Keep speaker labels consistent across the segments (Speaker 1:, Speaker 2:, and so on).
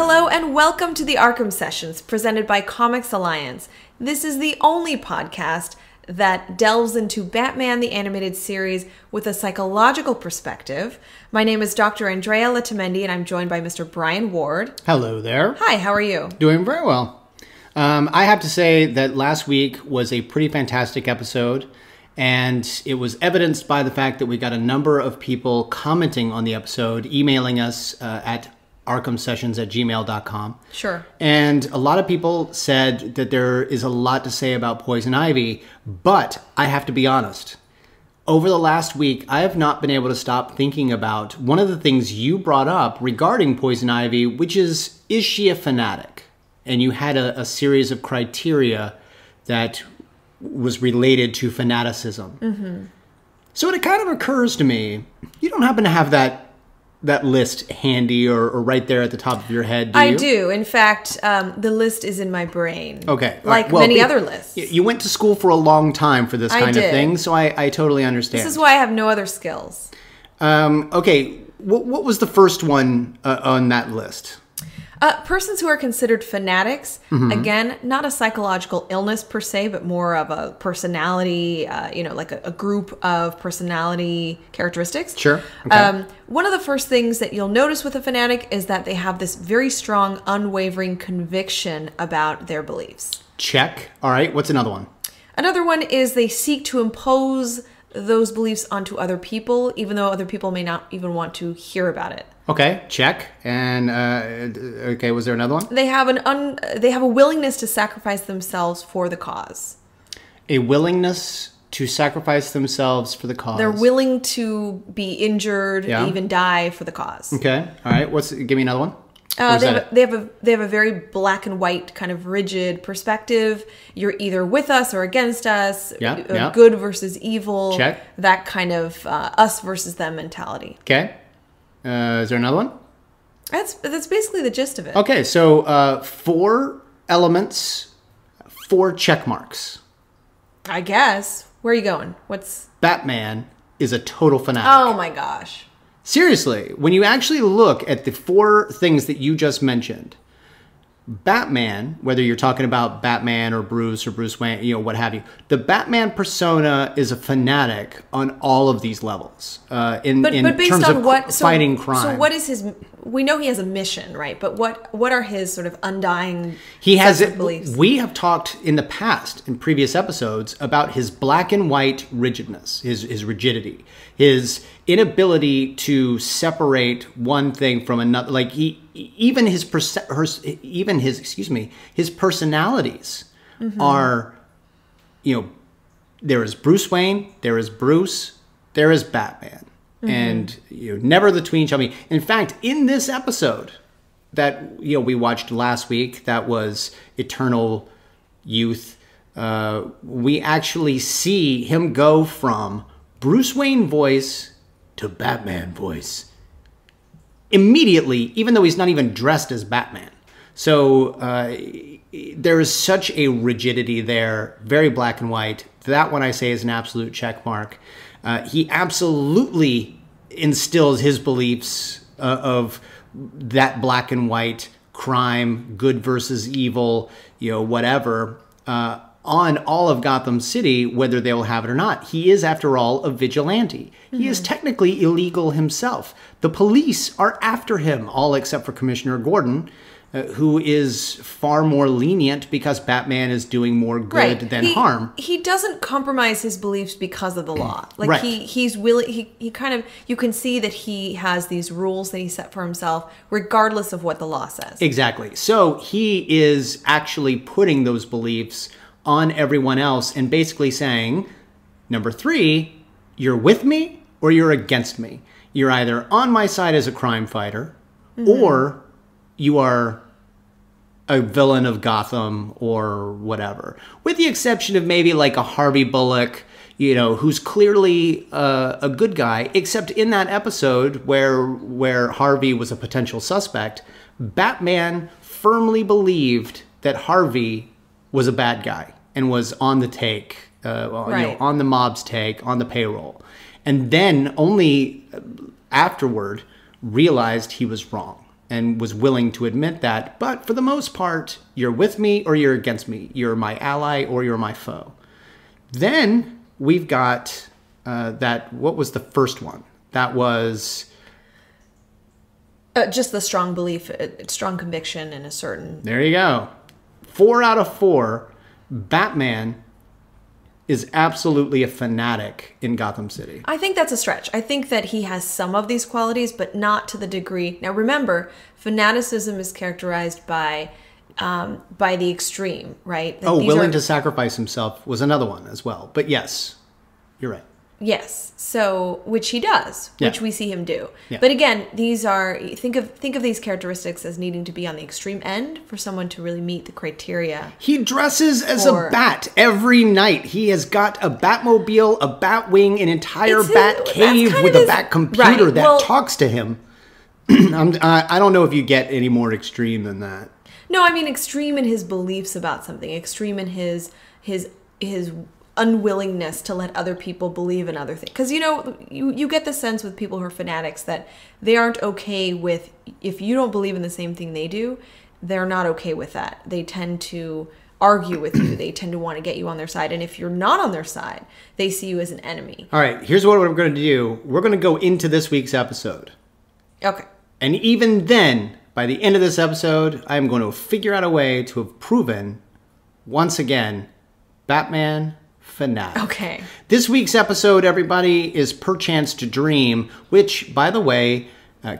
Speaker 1: Hello and welcome to the Arkham Sessions presented by Comics Alliance. This is the only podcast that delves into Batman the Animated Series with a psychological perspective. My name is Dr. Andrea Letamendi and I'm joined by Mr. Brian Ward.
Speaker 2: Hello there.
Speaker 1: Hi, how are you?
Speaker 2: Doing very well. I have to say that last week was a pretty fantastic episode, and it was evidenced by the fact that we got a number of people commenting on the episode, emailing us at arkhamsessions@gmail.com.
Speaker 1: Sure.
Speaker 2: And a lot of people said that there is a lot to say about Poison Ivy, but I have to be honest. Over the last week, I have not been able to stop thinking about one of the things you brought up regarding Poison Ivy, which is she a fanatic? And you had a series of criteria that was related to fanaticism. Mm-hmm. So it kind of occurs to me, you don't happen to have that list handy or right there at the top of your head, do you?
Speaker 1: I do. In fact, the list is in my brain.
Speaker 2: Okay.
Speaker 1: Like many other lists.
Speaker 2: You went to school for a long time for this kind of thing, so I totally understand.
Speaker 1: This is why I have no other skills.
Speaker 2: Okay. What was the first one on that list?
Speaker 1: Persons who are considered fanatics, again, not a psychological illness per se, but more of a personality, like a group of personality characteristics.
Speaker 2: Sure. Okay.
Speaker 1: One of the first things that you'll notice with a fanatic is that they have this very strong, unwavering conviction about their beliefs.
Speaker 2: Check. All right. What's another one?
Speaker 1: Another one is they seek to impose those beliefs onto other people, even though other people may not even want to hear about it.
Speaker 2: Okay, check. And okay, was there another one?
Speaker 1: They have a willingness to sacrifice themselves for the cause.
Speaker 2: A willingness to sacrifice themselves for the cause.
Speaker 1: They're willing to be injured, even die for the cause.
Speaker 2: Okay, all right. Give me another one.
Speaker 1: They have a very black and white kind of rigid perspective. You're either with us or against us. Good versus evil.
Speaker 2: Check.
Speaker 1: That kind of us versus them mentality.
Speaker 2: Okay. Is there another one?
Speaker 1: That's basically the gist of it.
Speaker 2: Okay, so 4 elements, 4 check marks.
Speaker 1: I guess. Where are you going?
Speaker 2: Batman is a total fanatic.
Speaker 1: Oh my gosh.
Speaker 2: Seriously, when you actually look at the 4 things that you just mentioned, Batman, whether you're talking about Batman or Bruce Wayne, what have you, the Batman persona is a fanatic on all of these levels. But based terms on of fighting crime.
Speaker 1: So what is his? We know he has a mission, right? But what are his sort of undying? Beliefs?
Speaker 2: We have talked in the past in previous episodes about his black and white rigidness, his rigidity, his inability to separate one thing from another. Like his personalities are, there is Bruce Wayne, there is Bruce, there is Batman, and never the twain shall meet. In fact, in this episode that we watched last week, that was Eternal Youth, we actually see him go from Bruce Wayne voice to Batman voice immediately, even though he's not even dressed as Batman. So there is such a rigidity there, very black and white. That one I say is an absolute check mark. He absolutely instills his beliefs of that black and white crime, good versus evil, whatever, on all of Gotham City, whether they will have it or not. He is, after all, a vigilante. He is technically illegal himself. The police are after him, all except for Commissioner Gordon, who is far more lenient because Batman is doing more good than harm.
Speaker 1: He doesn't compromise his beliefs because of the law. Like he's willing. He kind of, you can see that he has these rules that he set for himself, regardless of what the law says.
Speaker 2: Exactly. So he is actually putting those beliefs on everyone else and basically saying, number 3, you're with me or you're against me. You're either on my side as a crime fighter or you are a villain of Gotham or whatever. With the exception of maybe like a Harvey Bullock, who's clearly a good guy, except in that episode where Harvey was a potential suspect, Batman firmly believed that Harvey was a bad guy and was on the take, on the mob's take, on the payroll. And then only afterward realized he was wrong. and was willing to admit that. But for the most part, you're with me or you're against me. You're my ally or you're my foe. Then we've got what was the first one? That was...
Speaker 1: just the strong belief, strong conviction in a certain...
Speaker 2: There you go. 4 out of 4, Batman is absolutely a fanatic in Gotham City.
Speaker 1: I think that's a stretch. I think that he has some of these qualities, but not to the degree. Now, remember, fanaticism is characterized by the extreme, right?
Speaker 2: Willing to sacrifice himself was another one as well. But yes, you're right.
Speaker 1: Yes. So, which he does, which we see him do.
Speaker 2: Yeah.
Speaker 1: But again, these are, think of these characteristics as needing to be on the extreme end for someone to really meet the criteria.
Speaker 2: He dresses as a bat every night. He has got a Batmobile, a Batwing, an entire bat cave with a bat computer that talks to him. I don't know if you get any more extreme than that.
Speaker 1: No, I mean extreme in his beliefs about something, extreme in his unwillingness to let other people believe in other things. Because, you get the sense with people who are fanatics that they aren't okay with, if you don't believe in the same thing they do, they're not okay with that. They tend to argue with you. They tend to want to get you on their side. And if you're not on their side, they see you as an enemy.
Speaker 2: All right, here's what we're going to do. We're going to go into this week's episode.
Speaker 1: Okay. And
Speaker 2: even then, by the end of this episode, I'm going to figure out a way to have proven, once again, Batman fanatic.
Speaker 1: Okay.
Speaker 2: This week's episode, everybody, is Perchance to Dream, which, by the way,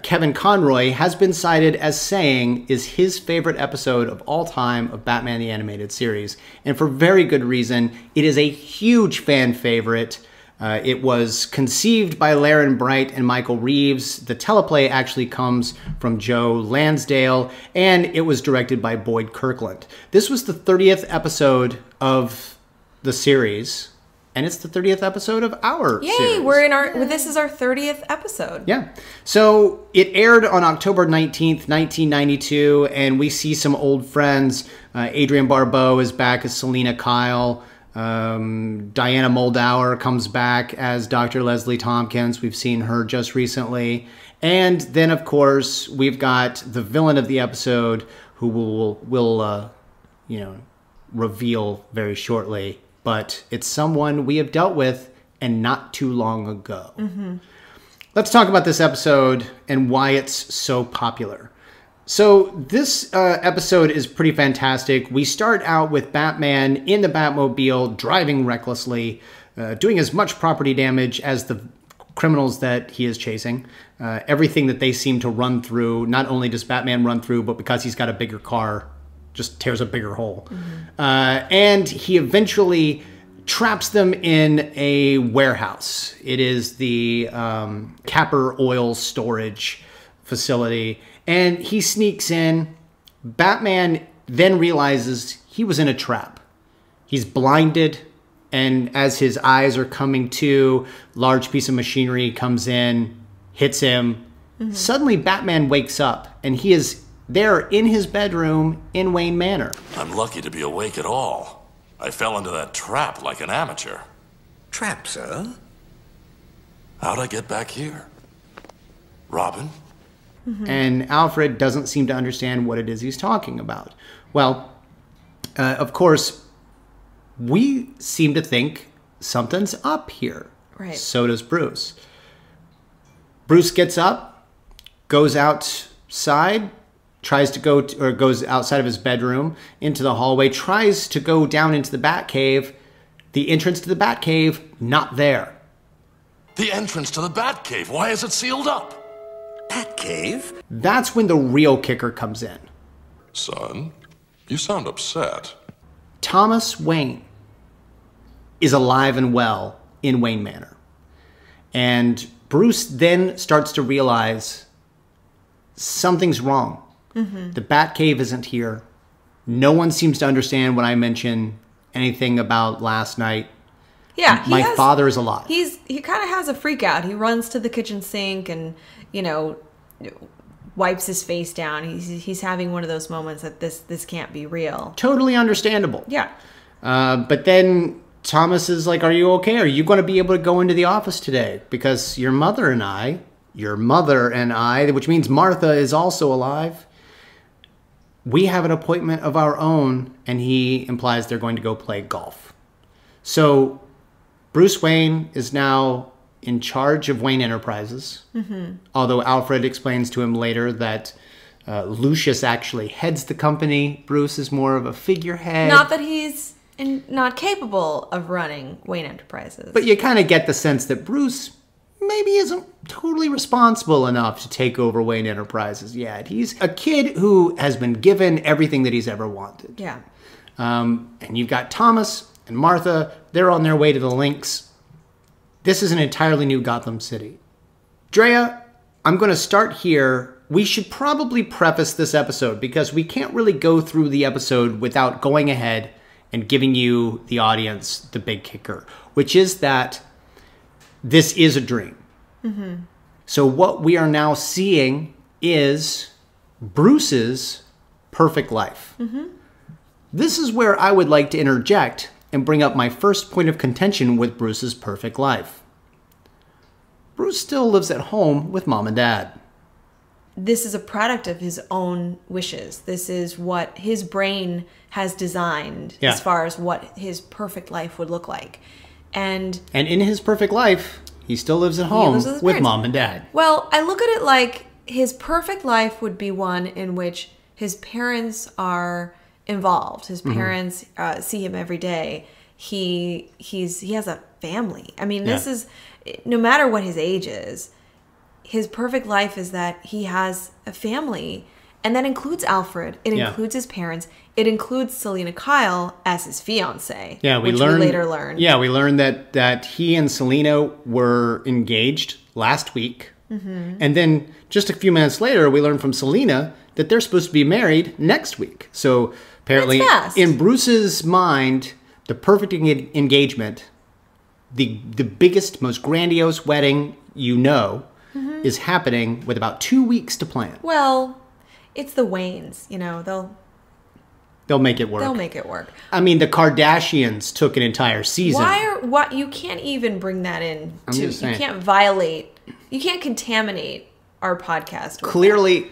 Speaker 2: Kevin Conroy has been cited as saying is his favorite episode of all time of Batman the Animated Series. And for very good reason. It is a huge fan favorite. It was conceived by Laren Bright and Michael Reeves. The teleplay actually comes from Joe Lansdale, and it was directed by Boyd Kirkland. This was the 30th episode of the series, and it's the 30th episode of our series.
Speaker 1: Yay, this is our 30th episode.
Speaker 2: Yeah. So it aired on October 19th, 1992, and we see some old friends. Adrienne Barbeau is back as Selina Kyle. Diana Muldaur comes back as Dr. Leslie Tompkins. We've seen her just recently. And then, of course, we've got the villain of the episode, who will reveal very shortly. But it's someone we have dealt with, and not too long ago. Mm-hmm. Let's talk about this episode and why it's so popular. So this episode is pretty fantastic. We start out with Batman in the Batmobile, driving recklessly, doing as much property damage as the criminals that he is chasing. Everything that they seem to run through, not only does Batman run through, but because he's got a bigger car, just tears a bigger hole. Mm-hmm. And he eventually traps them in a warehouse. It is the Capper Oil Storage Facility. And he sneaks in. Batman then realizes he was in a trap. He's blinded. And as his eyes are coming to, large piece of machinery comes in, hits him. Mm-hmm. Suddenly, Batman wakes up, and he is there in his bedroom in Wayne Manor.
Speaker 3: I'm lucky to be awake at all. I fell into that trap like an amateur.
Speaker 4: Trap, sir?
Speaker 3: How'd I get back here? Robin?
Speaker 2: Mm-hmm. And Alfred doesn't seem to understand what it is he's talking about. Well, of course, we seem to think something's up here.
Speaker 1: Right.
Speaker 2: So does Bruce. Bruce gets up, goes outside, tries to goes outside of his bedroom into the hallway, tries to go down into the Batcave. The entrance to the Batcave, not there.
Speaker 3: The entrance to the Batcave, why is it sealed up?
Speaker 4: Batcave?
Speaker 2: That's when the real kicker comes in.
Speaker 3: Son, you sound upset.
Speaker 2: Thomas Wayne is alive and well in Wayne Manor. And Bruce then starts to realize something's wrong. Mm-hmm. The Batcave isn't here. No one seems to understand when I mention anything about last night.
Speaker 1: Yeah,
Speaker 2: my father is alive.
Speaker 1: He kind of has a freak out. He runs to the kitchen sink and, wipes his face down. He's having one of those moments that this can't be real.
Speaker 2: Totally understandable.
Speaker 1: Yeah.
Speaker 2: But then Thomas is like, "Are you okay? Are you going to be able to go into the office today? Because your mother and I your mother and I, which means Martha is also alive, we have an appointment of our own, and he implies they're going to go play golf. So Bruce Wayne is now in charge of Wayne Enterprises, although Alfred explains to him later that Lucius actually heads the company. Bruce is more of a figurehead.
Speaker 1: Not that he's not capable of running Wayne Enterprises.
Speaker 2: But you kind of get the sense that Bruce maybe isn't totally responsible enough to take over Wayne Enterprises yet. He's a kid who has been given everything that he's ever wanted.
Speaker 1: Yeah.
Speaker 2: And you've got Thomas and Martha. They're on their way to the links. This is an entirely new Gotham City. Drea, I'm going to start here. We should probably preface this episode because we can't really go through the episode without going ahead and giving you, the audience, the big kicker, which is that this is a dream. So what we are now seeing is Bruce's perfect life. This is where I would like to interject and bring up my first point of contention with Bruce's perfect life. Bruce still lives at home with mom and dad.
Speaker 1: This is a product of his own wishes. This is what his brain has designed as far as what his perfect life would look like. And
Speaker 2: in his perfect life, he still lives at home with mom and dad.
Speaker 1: Well, I look at it like his perfect life would be one in which his parents are involved. His parents see him every day. He has a family. I mean, this is, no matter what his age is, his perfect life is that he has a family. And that includes Alfred. It includes his parents. It includes Selina Kyle as his fiance.
Speaker 2: Yeah, we later learned. Yeah, we learned that he and Selina were engaged last week. And then just a few minutes later, we learned from Selina that they're supposed to be married next week. So apparently, in Bruce's mind, the perfect engagement, the biggest, most grandiose wedding is happening with about 2 weeks to plan.
Speaker 1: Well, it's the Waynes,
Speaker 2: they'll make it work.
Speaker 1: They'll make it work.
Speaker 2: I mean, the Kardashians took an entire season.
Speaker 1: You can't even bring that in. You can't you can't contaminate our podcast.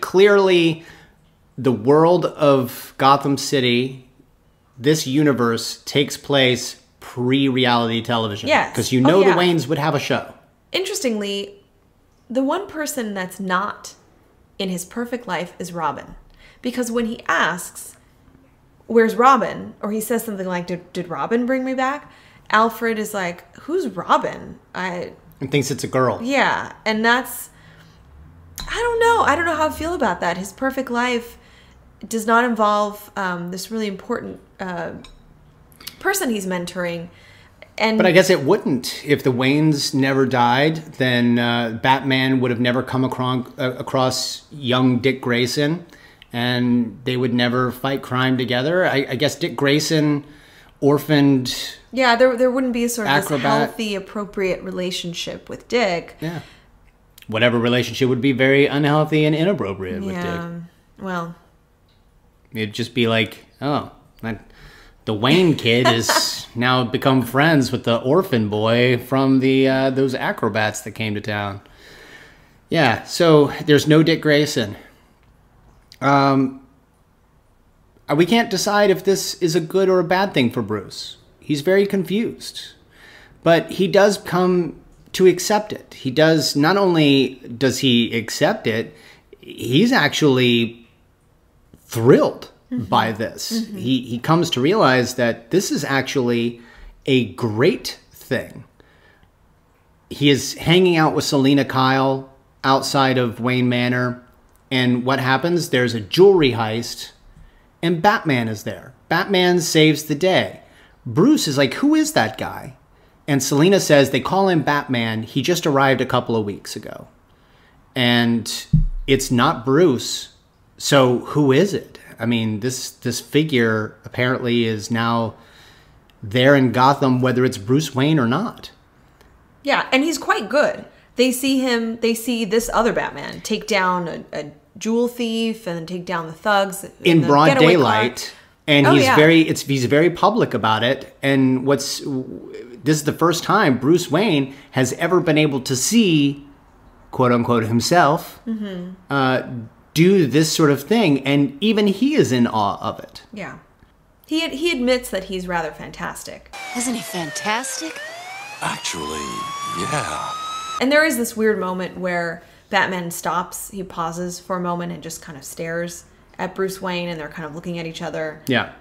Speaker 2: Clearly, the world of Gotham City, this universe takes place pre-reality television.
Speaker 1: Yes.
Speaker 2: Because the Waynes would have a show.
Speaker 1: Interestingly, the one person that's not in his perfect life is Robin. Because when he asks, where's Robin? Or he says something like, did Robin bring me back? Alfred is like, who's Robin?
Speaker 2: And thinks it's a girl.
Speaker 1: Yeah. And that's, I don't know. I don't know how I feel about that. His perfect life does not involve this really important person he's mentoring.
Speaker 2: But I guess it wouldn't. If the Waynes never died, then Batman would have never come across young Dick Grayson, and they would never fight crime together. I guess Dick Grayson orphaned...
Speaker 1: Yeah, there wouldn't be a sort of this healthy, appropriate relationship with Dick.
Speaker 2: Yeah. Whatever relationship would be very unhealthy and inappropriate with Dick.
Speaker 1: Well...
Speaker 2: It'd just be like, the Wayne kid has now become friends with the orphan boy from those acrobats that came to town. Yeah, so there's no Dick Grayson. We can't decide if this is a good or a bad thing for Bruce. He's very confused. But he does come to accept it. He does, not only does he accept it, he's actually thrilled by this. He comes to realize that this is actually a great thing. He is hanging out with Selina Kyle outside of Wayne Manor, and what happens? There's a jewelry heist, and Batman is there. Batman saves the day. Bruce is like, who is that guy? And Selina says they call him Batman. He just arrived a couple of weeks ago. And it's not Bruce. So who is it? I mean, this figure apparently is now there in Gotham, whether it's Bruce Wayne or not.
Speaker 1: Yeah, and he's quite good. They see this other Batman take down a jewel thief and then take down the thugs
Speaker 2: in broad daylight. And he's very public about it. And this is the first time Bruce Wayne has ever been able to see quote unquote himself, do this sort of thing. And even he is in awe of it.
Speaker 1: Yeah. He admits that he's rather fantastic.
Speaker 5: Isn't he fantastic?
Speaker 3: Actually, yeah.
Speaker 1: And there is this weird moment where Batman stops, he pauses for a moment and just kind of stares at Bruce Wayne, and they're kind of looking at each other.
Speaker 2: Yeah.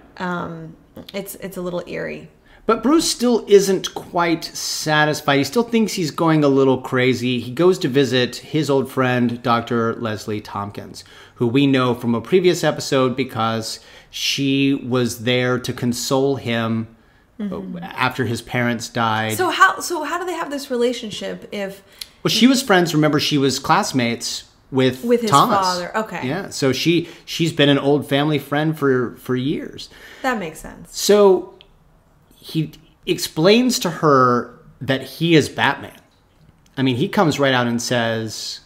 Speaker 1: It's a little eerie.
Speaker 2: But Bruce still isn't quite satisfied. He still thinks he's going a little crazy. He goes to visit his old friend, Dr. Leslie Tompkins, who we know from a previous episode because she was there to console him after his parents died.
Speaker 1: So how do they have this relationship if...
Speaker 2: Well, she was friends. Remember, she was classmates with
Speaker 1: his
Speaker 2: Thomas.
Speaker 1: father. Okay.
Speaker 2: Yeah, so she's been an old family friend for years.
Speaker 1: That makes sense.
Speaker 2: So he explains to her that he is Batman. I mean, he comes right out and says,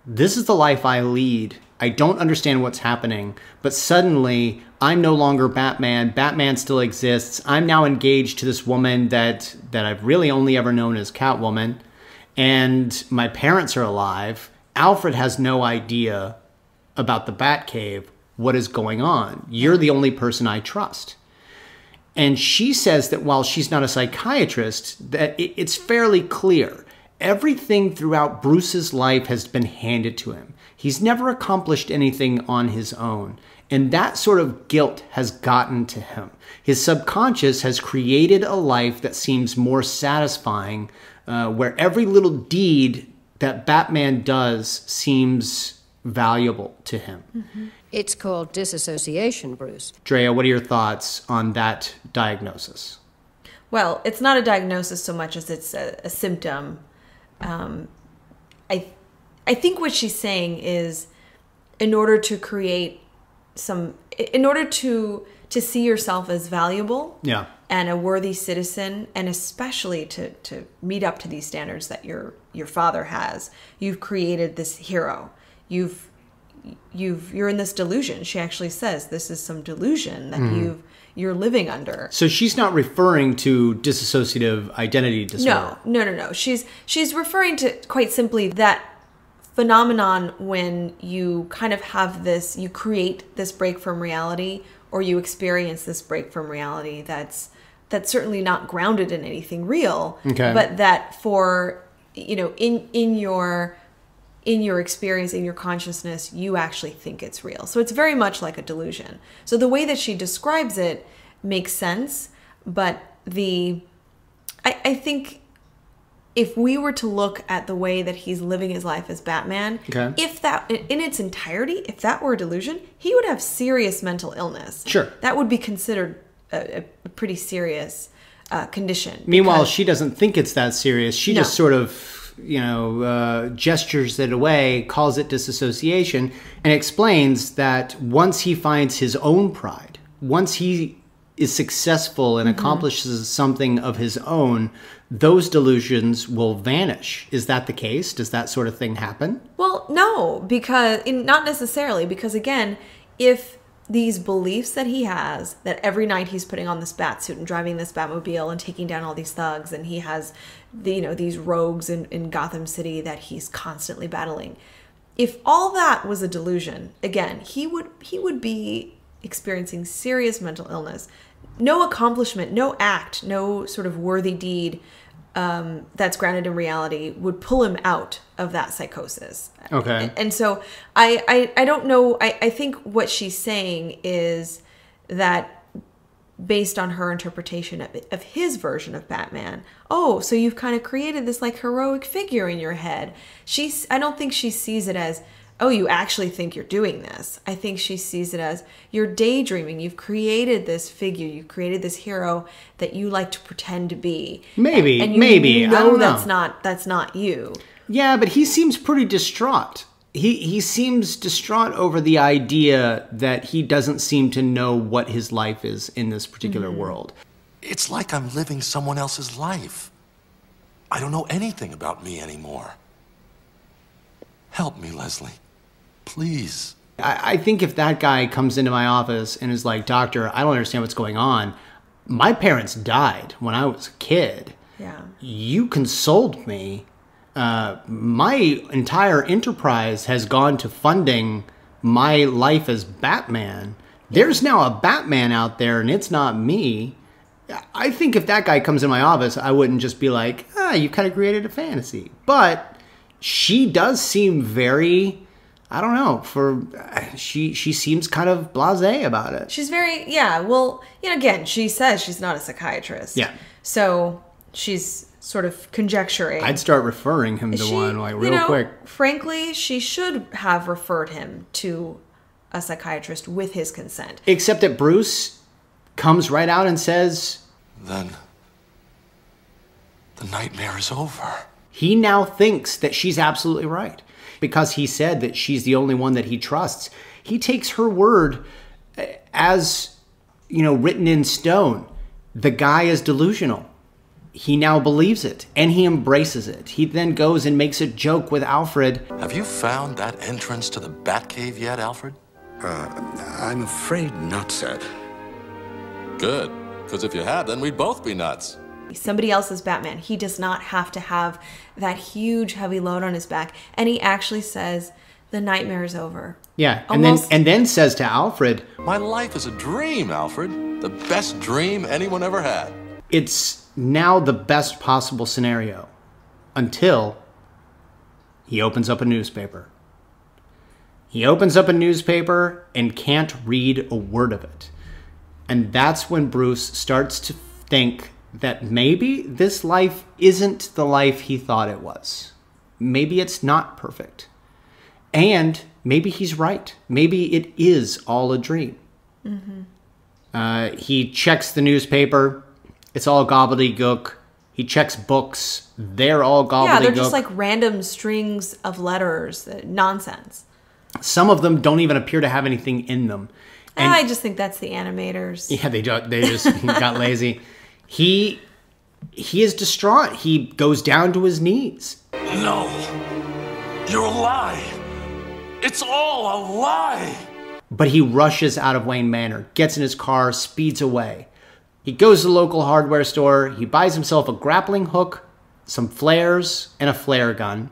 Speaker 2: "This is the life I lead. I don't understand what's happening, but suddenly I'm no longer Batman. Batman still exists. I'm now engaged to this woman that I've really only ever known as Catwoman, and my parents are alive. Alfred has no idea about the Batcave, what is going on. You're the only person I trust." And she says that while she's not a psychiatrist, that it's fairly clear. Everything throughout Bruce's life has been handed to him. He's never accomplished anything on his own. And that sort of guilt has gotten to him. His subconscious has created a life that seems more satisfying, where every little deed that Batman does seems valuable to him.
Speaker 5: It's called disassociation, Bruce.
Speaker 2: Drea, what are your thoughts on that diagnosis?
Speaker 1: Well, it's not a diagnosis so much as it's a symptom. I think what she's saying is, in order to see yourself as valuable,
Speaker 2: yeah,
Speaker 1: and a worthy citizen, and especially to meet up to these standards that your father has, you've created this hero. You're in this delusion. She actually says this is some delusion that you're living under.
Speaker 2: So she's not referring to dissociative identity disorder.
Speaker 1: No. She's referring to, quite simply, that phenomenon when you kind of have this, you create this break from reality, or you experience this break from reality that's certainly not grounded in anything real, but that for, in your experience, in your consciousness, you actually think it's real. So it's very much like a delusion. So the way that she describes it makes sense, but I think if we were to look at the way that he's living his life as Batman, if that, in its entirety, if that were a delusion, he would have serious mental illness.
Speaker 2: Sure.
Speaker 1: That would be considered a pretty serious condition.
Speaker 2: Meanwhile, she doesn't think it's that serious. She just sort of, gestures it away, calls it disassociation, and explains that once he finds his own pride, once he is successful and accomplishes something of his own, those delusions will vanish. Is that the case? Does that sort of thing happen?
Speaker 1: Well, no, because not necessarily, because again, if these beliefs that he has, that every night he's putting on this bat suit and driving this Batmobile and taking down all these thugs, and he has these rogues in Gotham City that he's constantly battling. If all that was a delusion, again, he would be experiencing serious mental illness. No accomplishment, no act, no sort of worthy deed that's grounded in reality would pull him out of that psychosis.
Speaker 2: Okay.
Speaker 1: And so I don't know. I think what she's saying is that, based on her interpretation of his version of Batman, so you've kind of created this like heroic figure in your head. I don't think she sees it as, you actually think you're doing this. I think she sees it as, you're daydreaming. You've created this figure. You've created this hero that you like to pretend to be.
Speaker 2: Maybe.
Speaker 1: You
Speaker 2: I don't know.
Speaker 1: That's not you.
Speaker 2: Yeah, but he seems pretty distraught. He seems distraught over the idea that he doesn't seem to know what his life is in this particular world.
Speaker 3: It's like I'm living someone else's life. I don't know anything about me anymore. Help me, Leslie. Please.
Speaker 2: I think if that guy comes into my office and is like, "Doctor, I don't understand what's going on. My parents died when I was a kid.
Speaker 1: Yeah.
Speaker 2: You consoled me. my entire enterprise has gone to funding my life as Batman. There's now a Batman out there, and it's not me. I think if that guy comes in my office, I wouldn't just be like, you kind of created a fantasy. But she does seem very, I don't know, she seems kind of blasé about it.
Speaker 1: She's very, well, again, she says she's not a psychiatrist.
Speaker 2: Yeah.
Speaker 1: So she's sort of conjecturing.
Speaker 2: I'd start referring him to one like real quick.
Speaker 1: Frankly, she should have referred him to a psychiatrist with his consent.
Speaker 2: Except that Bruce comes right out and says,
Speaker 3: Then the nightmare is over.
Speaker 2: He now thinks that she's absolutely right. Because he said that she's the only one that he trusts. He takes her word as, written in stone. The guy is delusional. He now believes it, and he embraces it. He then goes and makes a joke with Alfred.
Speaker 3: Have you found that entrance to the Batcave yet, Alfred?
Speaker 4: I'm afraid not, sir.
Speaker 3: Good, because if you had, then we'd both be nuts.
Speaker 1: Somebody else's Batman. He does not have to have that huge, heavy load on his back. And he actually says, the nightmare is over.
Speaker 2: Yeah,
Speaker 1: Almost.
Speaker 2: and then says to Alfred,
Speaker 3: My life is a dream, Alfred. The best dream anyone ever had.
Speaker 2: it's now the best possible scenario until he opens up a newspaper. He opens up a newspaper and can't read a word of it. And that's when Bruce starts to think that maybe this life isn't the life he thought it was. Maybe it's not perfect. And maybe he's right. Maybe it is all a dream. Mm-hmm. He checks the newspaper. It's all gobbledygook. He checks books. They're all gobbledygook.
Speaker 1: Yeah, they're just like random strings of letters. Nonsense.
Speaker 2: Some of them don't even appear to have anything in them. And
Speaker 1: I just think that's the animators.
Speaker 2: yeah, they just got lazy. He is distraught. He goes down to his knees.
Speaker 3: No, you're a lie. It's all a lie.
Speaker 2: But he rushes out of Wayne Manor, gets in his car, speeds away. He goes to the local hardware store. He buys himself a grappling hook, some flares, and a flare gun.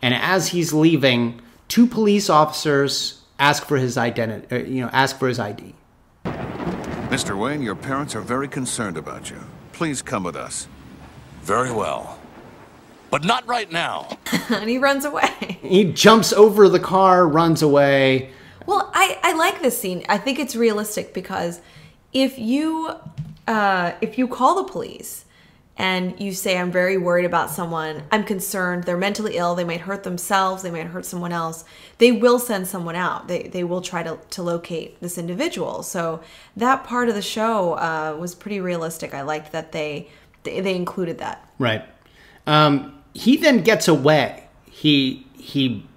Speaker 2: And as he's leaving, 2 police officers ask for his identity. Ask for his ID.
Speaker 6: Mr. Wayne, your parents are very concerned about you. Please come with us.
Speaker 3: Very well. But not right now.
Speaker 1: And he runs away.
Speaker 2: He jumps over the car, runs away.
Speaker 1: Well, I like this scene. I think it's realistic because if you call the police and you say, I'm very worried about someone, I'm concerned, they're mentally ill, they might hurt themselves, they might hurt someone else, they will send someone out. They will try to locate this individual. So that part of the show was pretty realistic. I liked that they included that.
Speaker 2: Right. He then gets away. He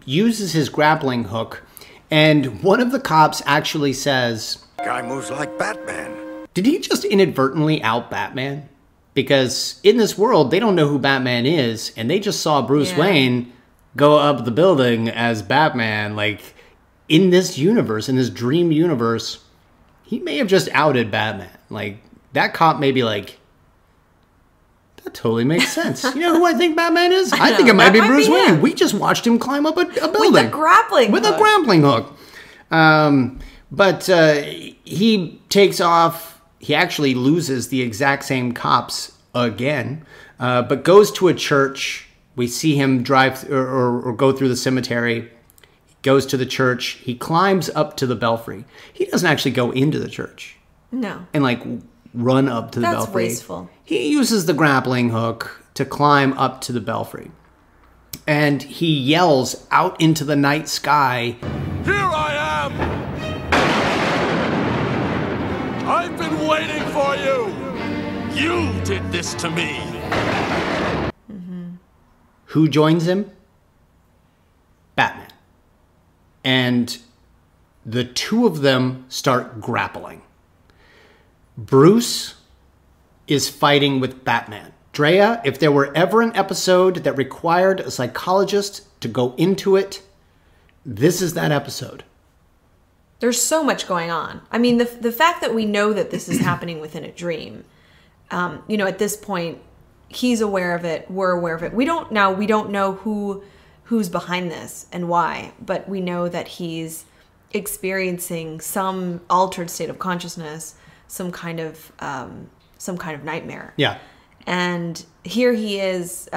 Speaker 2: uses his grappling hook, and one of the cops actually says,
Speaker 4: Guy moves like Batman.
Speaker 2: did he just inadvertently out Batman? Because in this world, they don't know who Batman is, and they just saw Bruce Wayne go up the building as Batman. Like, in this universe, in this dream universe, he may have just outed Batman. Like, that cop may be like, that totally makes sense. You know who I think Batman is? I think it might be Bruce Wayne. We just watched him climb up a building.
Speaker 1: With a grappling hook.
Speaker 2: With a grappling hook. But he takes off. He actually loses the exact same cops again, but goes to a church. We see him drive or go through the cemetery. He goes to the church. He climbs up to the belfry. He doesn't actually go into the church.
Speaker 1: No.
Speaker 2: And like run up to the belfry.
Speaker 1: That's wasteful.
Speaker 2: He uses the grappling hook to climb up to the belfry. And he yells out into the night sky,
Speaker 3: Here I am! I've been waiting for you! You did this to me!
Speaker 2: Who joins him? Batman. And the two of them start grappling. Bruce is fighting with Batman. Drea, if there were ever an episode that required a psychologist to go into it, this is that episode.
Speaker 1: There's so much going on. I mean, the fact that we know that this is happening within a dream, at this point, he's aware of it. We're aware of it. We don't know who's behind this and why, but we know that he's experiencing some altered state of consciousness, some kind of nightmare.
Speaker 2: Yeah.
Speaker 1: And here he is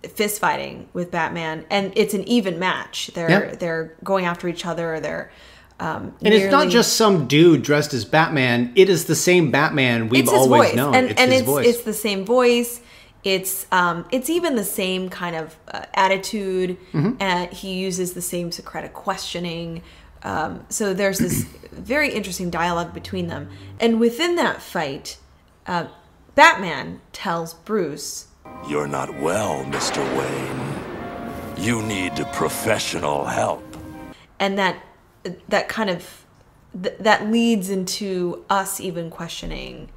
Speaker 1: fist fighting with Batman, and it's an even match. They're going after each other. They're
Speaker 2: and it's not just some dude dressed as Batman. It is the same Batman we've always known. It's his voice.
Speaker 1: It's the same voice. It's even the same kind of attitude. He uses the same Socratic questioning. So there's this very interesting dialogue between them. And within that fight, Batman tells Bruce,
Speaker 3: You're not well, Mr. Wayne. You need professional help.
Speaker 1: And that kind of that leads into us even questioning,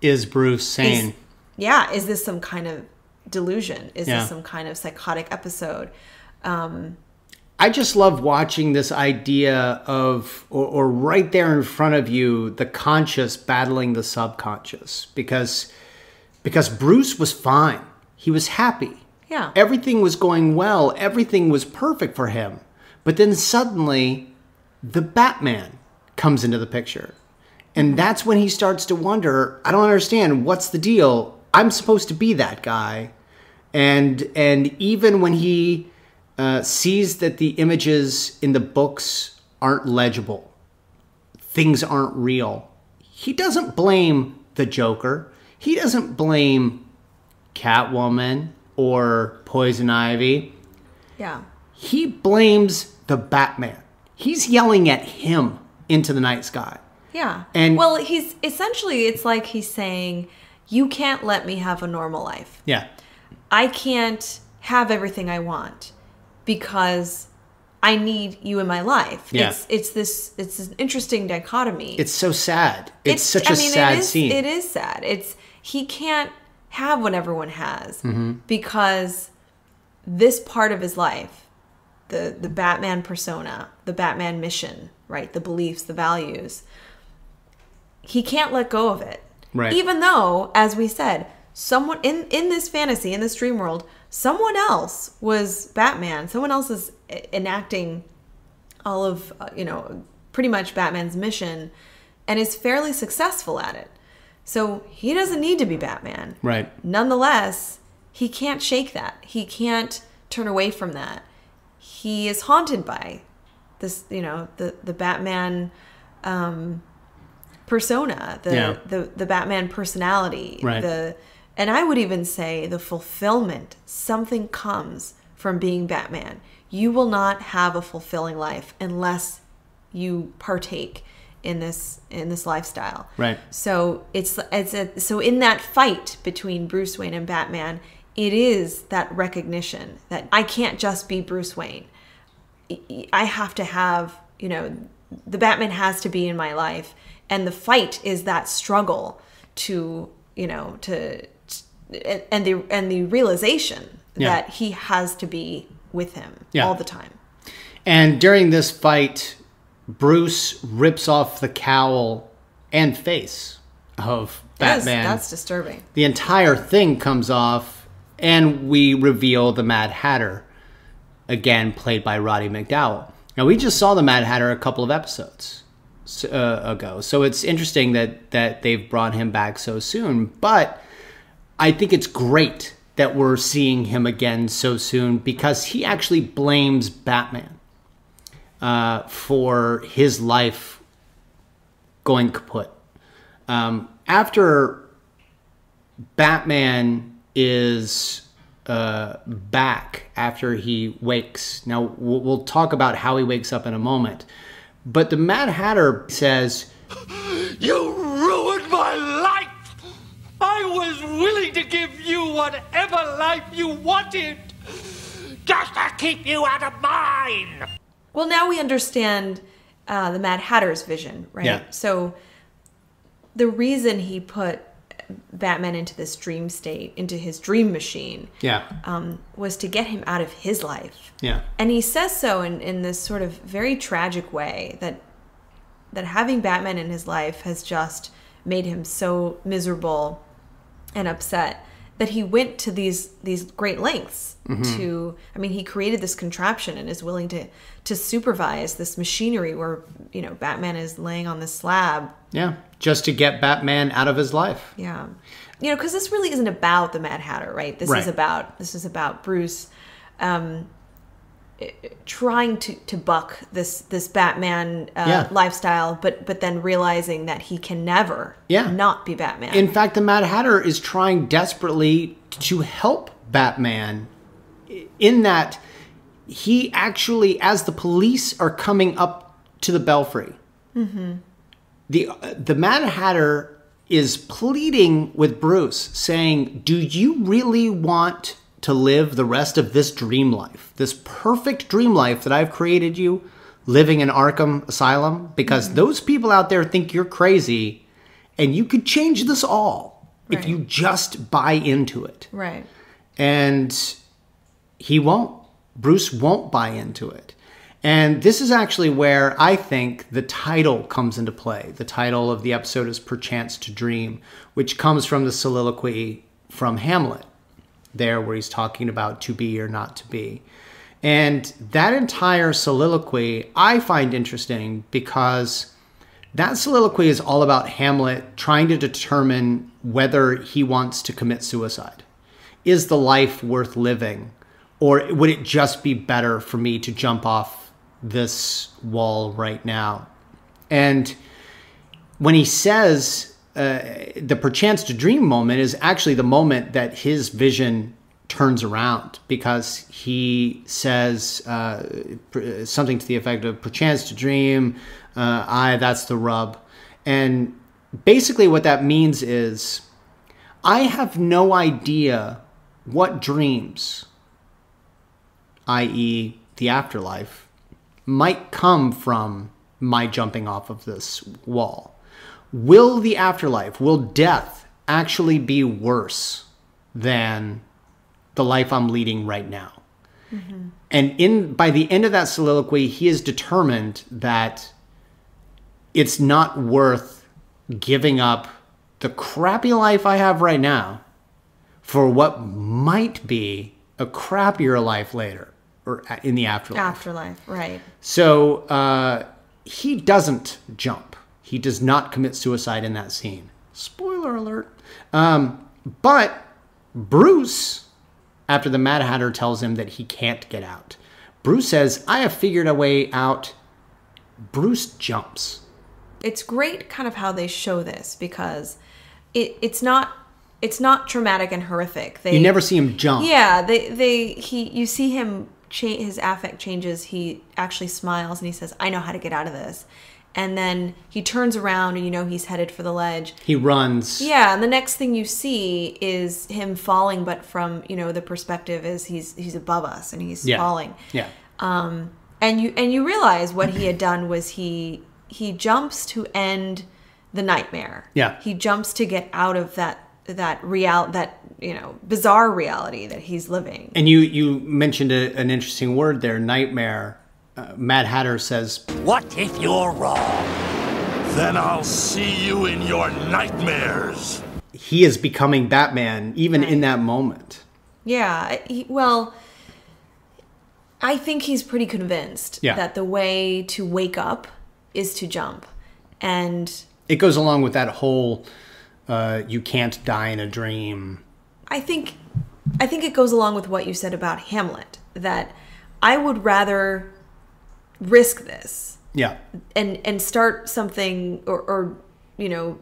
Speaker 2: is Bruce sane?
Speaker 1: Is this some kind of delusion? Is this some kind of psychotic episode?
Speaker 2: I just love watching this idea of, or right there in front of you, the conscious battling the subconscious, because Bruce was fine. He was happy.
Speaker 1: Yeah.
Speaker 2: Everything was going well. Everything was perfect for him. But then suddenly the Batman comes into the picture. And that's when he starts to wonder, I don't understand, what's the deal? I'm supposed to be that guy. And even when he sees that the images in the books aren't legible, things aren't real, he doesn't blame the Joker. He doesn't blame Catwoman or Poison Ivy.
Speaker 1: Yeah.
Speaker 2: He blames the Batman. He's yelling at him into the night sky.
Speaker 1: Yeah.
Speaker 2: And
Speaker 1: well, he's essentially, it's like he's saying, you can't let me have a normal life.
Speaker 2: Yeah.
Speaker 1: I can't have everything I want because I need you in my life.
Speaker 2: Yeah.
Speaker 1: It's an interesting dichotomy.
Speaker 2: It's so sad. It's such a sad scene.
Speaker 1: It is sad. He can't have what everyone has because this part of his life, the Batman persona, the Batman mission, right? The beliefs, the values, he can't let go of it.
Speaker 2: Right.
Speaker 1: Even though, as we said, someone in this fantasy, in this dream world, someone else was Batman. Someone else is enacting all of, pretty much Batman's mission and is fairly successful at it. So he doesn't need to be Batman.
Speaker 2: Right.
Speaker 1: Nonetheless, he can't shake that. He can't turn away from that. He is haunted by this, the Batman persona, the Batman personality,
Speaker 2: right.
Speaker 1: And I would even say the fulfillment. Something comes from being Batman. You will not have a fulfilling life unless you partake in this lifestyle.
Speaker 2: Right.
Speaker 1: So so in that fight between Bruce Wayne and Batman, it is that recognition that I can't just be Bruce Wayne. I have to have, the Batman has to be in my life, and the fight is that struggle to the realization that he has to be with him all the time.
Speaker 2: And during this fight, Bruce rips off the cowl and face of Batman.
Speaker 1: That's disturbing.
Speaker 2: The entire thing comes off, and we reveal the Mad Hatter, again played by Roddy McDowall. Now, we just saw the Mad Hatter a couple of episodes ago, so it's interesting that they've brought him back so soon. But I think it's great that we're seeing him again so soon, because he actually blames Batman for his life going kaput. After Batman is back, after he wakes, now we'll talk about how he wakes up in a moment, but the Mad Hatter says,
Speaker 7: "You ruined my life! I was willing to give you whatever life you wanted, just to keep you out of mine!"
Speaker 1: Well, now we understand the Mad Hatter's vision, right?
Speaker 2: Yeah.
Speaker 1: So the reason he put Batman into this dream state, into his dream machine, was to get him out of his life.
Speaker 2: Yeah.
Speaker 1: And he says so in this sort of very tragic way, that having Batman in his life has just made him so miserable and upset that he went to these great lengths to, I mean, he created this contraption and is willing to supervise this machinery where, you know, Batman is laying on this slab.
Speaker 2: Yeah, just to get Batman out of his life.
Speaker 1: Yeah. You know, because this really isn't about the Mad Hatter, right? This is about Bruce trying to buck this Batman lifestyle, but then realizing that he can never not be Batman.
Speaker 2: In fact, the Mad Hatter is trying desperately to help Batman in that he actually, as the police are coming up to the Belfry, the Mad Hatter is pleading with Bruce, saying, do you really want to live the rest of this dream life, this perfect dream life that I've created you, living in Arkham Asylum? Because those people out there think you're crazy, and you could change this all if you just buy into it.
Speaker 1: Right.
Speaker 2: And he won't. Bruce won't buy into it. And this is actually where I think the title comes into play. The title of the episode is Perchance to Dream, which comes from the soliloquy from Hamlet, there where he's talking about to be or not to be. And that entire soliloquy I find interesting because that soliloquy is all about Hamlet trying to determine whether he wants to commit suicide. Is the life worth living? Or would it just be better for me to jump off this wall right now? And when he says the Perchance to Dream moment is actually the moment that his vision turns around, because he says something to the effect of Perchance to Dream, that's the rub. And basically what that means is I have no idea what dreams, i.e. the afterlife, might come from my jumping off of this wall. Will the afterlife, will death actually be worse than the life I'm leading right now? And by the end of that soliloquy, he is determined that it's not worth giving up the crappy life I have right now for what might be a crappier life later, or in the afterlife.
Speaker 1: Afterlife, right.
Speaker 2: So he doesn't jump. He does not commit suicide in that scene. Spoiler alert. But Bruce, after the Mad Hatter tells him that he can't get out, Bruce says, I have figured a way out. Bruce jumps.
Speaker 1: It's great kind of how they show this, because it's not traumatic and horrific.
Speaker 2: You never see him jump.
Speaker 1: Yeah, you see him his affect changes. He actually smiles and he says, I know how to get out of this. And then he turns around and you know he's headed for the ledge. He
Speaker 2: runs.
Speaker 1: Yeah, and the next thing you see is him falling, but from, you know, the perspective is he's above us and he's falling.
Speaker 2: Yeah.
Speaker 1: And you realize what he had done was he jumps to end the nightmare.
Speaker 2: Yeah.
Speaker 1: He jumps to get out of that bizarre reality that he's living.
Speaker 2: And you mentioned an interesting word there, nightmare. Mad Hatter says,
Speaker 3: what if you're wrong? Then I'll see you in your nightmares.
Speaker 2: He is becoming Batman even in that moment.
Speaker 1: Yeah, I think he's pretty convinced that the way to wake up is to jump. And
Speaker 2: it goes along with that whole you can't die in a dream.
Speaker 1: I think it goes along with what you said about Hamlet, that I would rather risk this and start something or you know,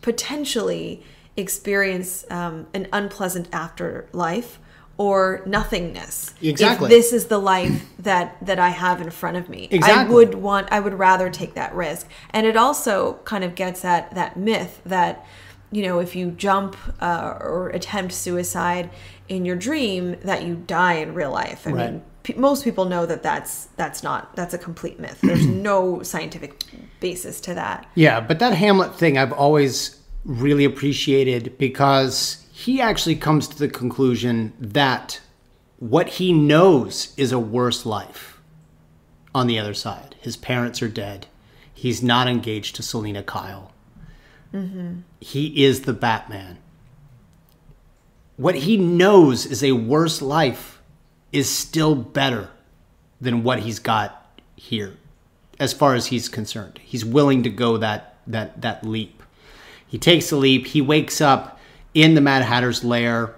Speaker 1: potentially experience an unpleasant afterlife or nothingness.
Speaker 2: Exactly.
Speaker 1: If this is the life that I have in front of me.
Speaker 2: Exactly.
Speaker 1: I would rather take that risk. And it also kind of gets at that myth that, you know, if you jump or attempt suicide in your dream, that you die in real life. I mean, most people know that that's a complete myth. There's no scientific basis to that.
Speaker 2: Yeah, but that Hamlet thing I've always really appreciated, because he actually comes to the conclusion that what he knows is a worse life on the other side. His parents are dead. He's not engaged to Selina Kyle. He is the Batman. what he knows is a worse life is still better than what he's got here, as far as he's concerned. He's willing to go that leap. He takes the leap. He wakes up in the Mad Hatter's lair.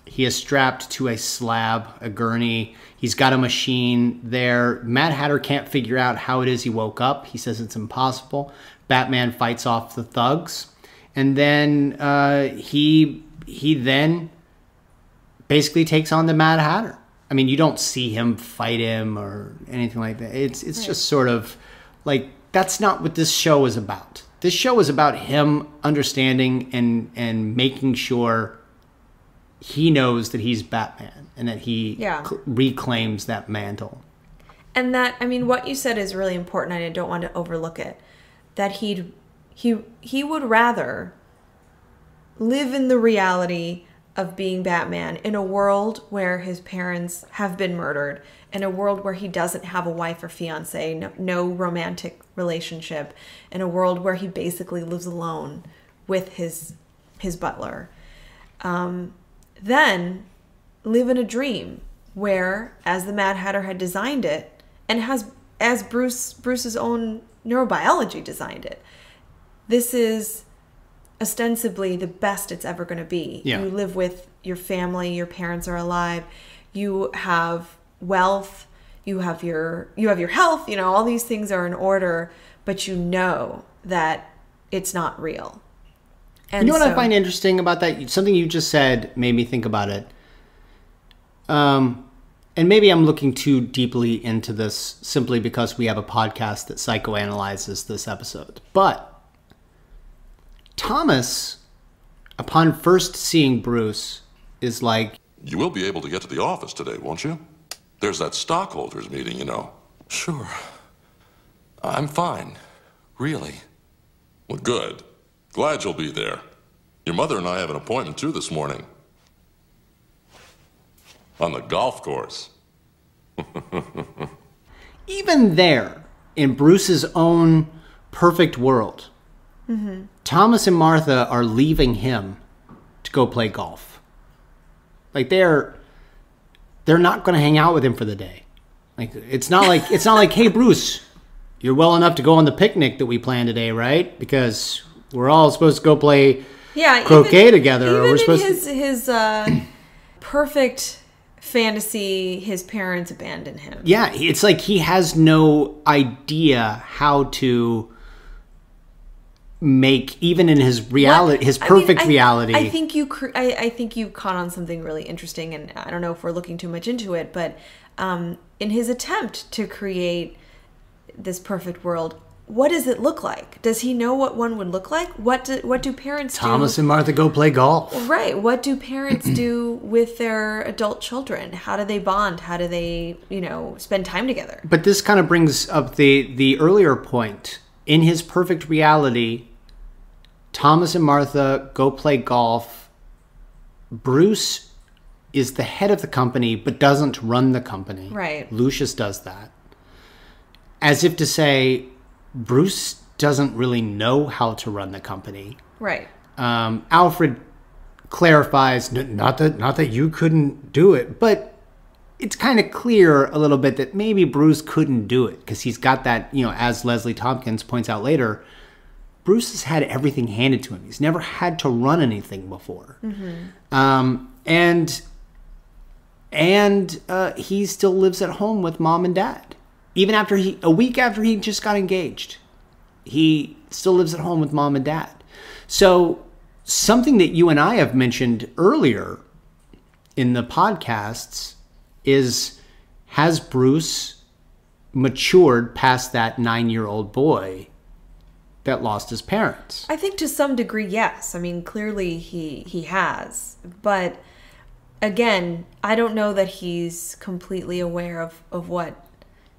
Speaker 2: He is strapped to a slab, a gurney. He's got a machine there. Mad Hatter can't figure out how it is he woke up. He says it's impossible. Batman fights off the thugs. And then he then basically takes on the Mad Hatter. I mean, you don't see him fight him or anything like that. It's right. Just sort of like, that's not what this show is about. This show is about him understanding and making sure he knows that he's Batman and that he reclaims that mantle.
Speaker 1: And that, I mean, what you said is really important. I don't want to overlook it. That he would rather live in the reality of being Batman in a world where his parents have been murdered, in a world where he doesn't have a wife or fiance, no romantic relationship, in a world where he basically lives alone with his butler. Then live in a dream where, as the Mad Hatter had designed it, and as Bruce's own neurobiology designed it, this is ostensibly the best it's ever going to be. Yeah. You live with your family, your parents are alive, you have wealth, you have your health, you know, all these things are in order, but you know that it's not real. And
Speaker 2: you know what I find interesting about that? Something you just said made me think about it. And maybe I'm looking too deeply into this simply because we have a podcast that psychoanalyzes this episode. But Thomas, upon first seeing Bruce, is like,
Speaker 3: "You will be able to get to the office today, won't you? There's that stockholders meeting, you know." "Sure. I'm fine. Really." "Well, good. Glad you'll be there. Your mother and I have an appointment, too, this morning. On the golf course."
Speaker 2: Even there, in Bruce's own perfect world, Thomas and Martha are leaving him to go play golf. Like they're not going to hang out with him for the day. Like it's not like, "Hey Bruce, you're well enough to go on the picnic that we planned today, right? Because we're all supposed to go play croquet together."
Speaker 1: Even
Speaker 2: or we're supposed
Speaker 1: his perfect fantasy, his parents abandon him.
Speaker 2: Yeah, it's like he has no idea how to make, even in his reality, his perfect reality.
Speaker 1: I think you caught on something really interesting, and I don't know if we're looking too much into it, but in his attempt to create this perfect world, what does it look like? Does he know what one would look like? What do parents do?
Speaker 2: Thomas and Martha go play golf.
Speaker 1: Right. What do parents do with their adult children? How do they bond? How do they, spend time together?
Speaker 2: But this kind of brings up the earlier point. In his perfect reality, Thomas and Martha go play golf. Bruce is the head of the company, but doesn't run the company.
Speaker 1: Right.
Speaker 2: Lucius does that. As if to say, Bruce doesn't really know how to run the company.
Speaker 1: Right.
Speaker 2: Alfred clarifies, not that you couldn't do it, but it's kind of clear a little bit that maybe Bruce couldn't do it because he's got that, as Leslie Tompkins points out later, Bruce has had everything handed to him. He's never had to run anything before. And he still lives at home with mom and dad. Even a week after he just got engaged, he still lives at home with mom and dad. So something that you and I have mentioned earlier in the podcasts is, has Bruce matured past that 9-year-old boy that lost his parents?
Speaker 1: I think to some degree, yes. I mean, clearly he has. But again, I don't know that he's completely aware of what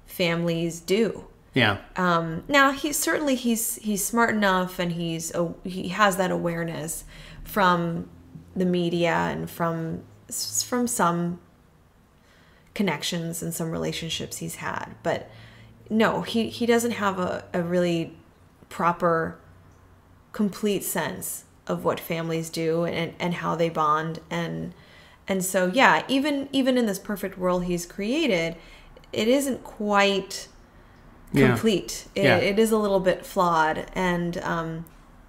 Speaker 1: families do.
Speaker 2: Yeah.
Speaker 1: Now he's smart enough, and he has that awareness from the media and from some connections and some relationships he's had. But no, he doesn't have a really proper, complete sense what families do and how they bond. And so, yeah, even in this perfect world he's created, it isn't quite complete. It is a little bit flawed. And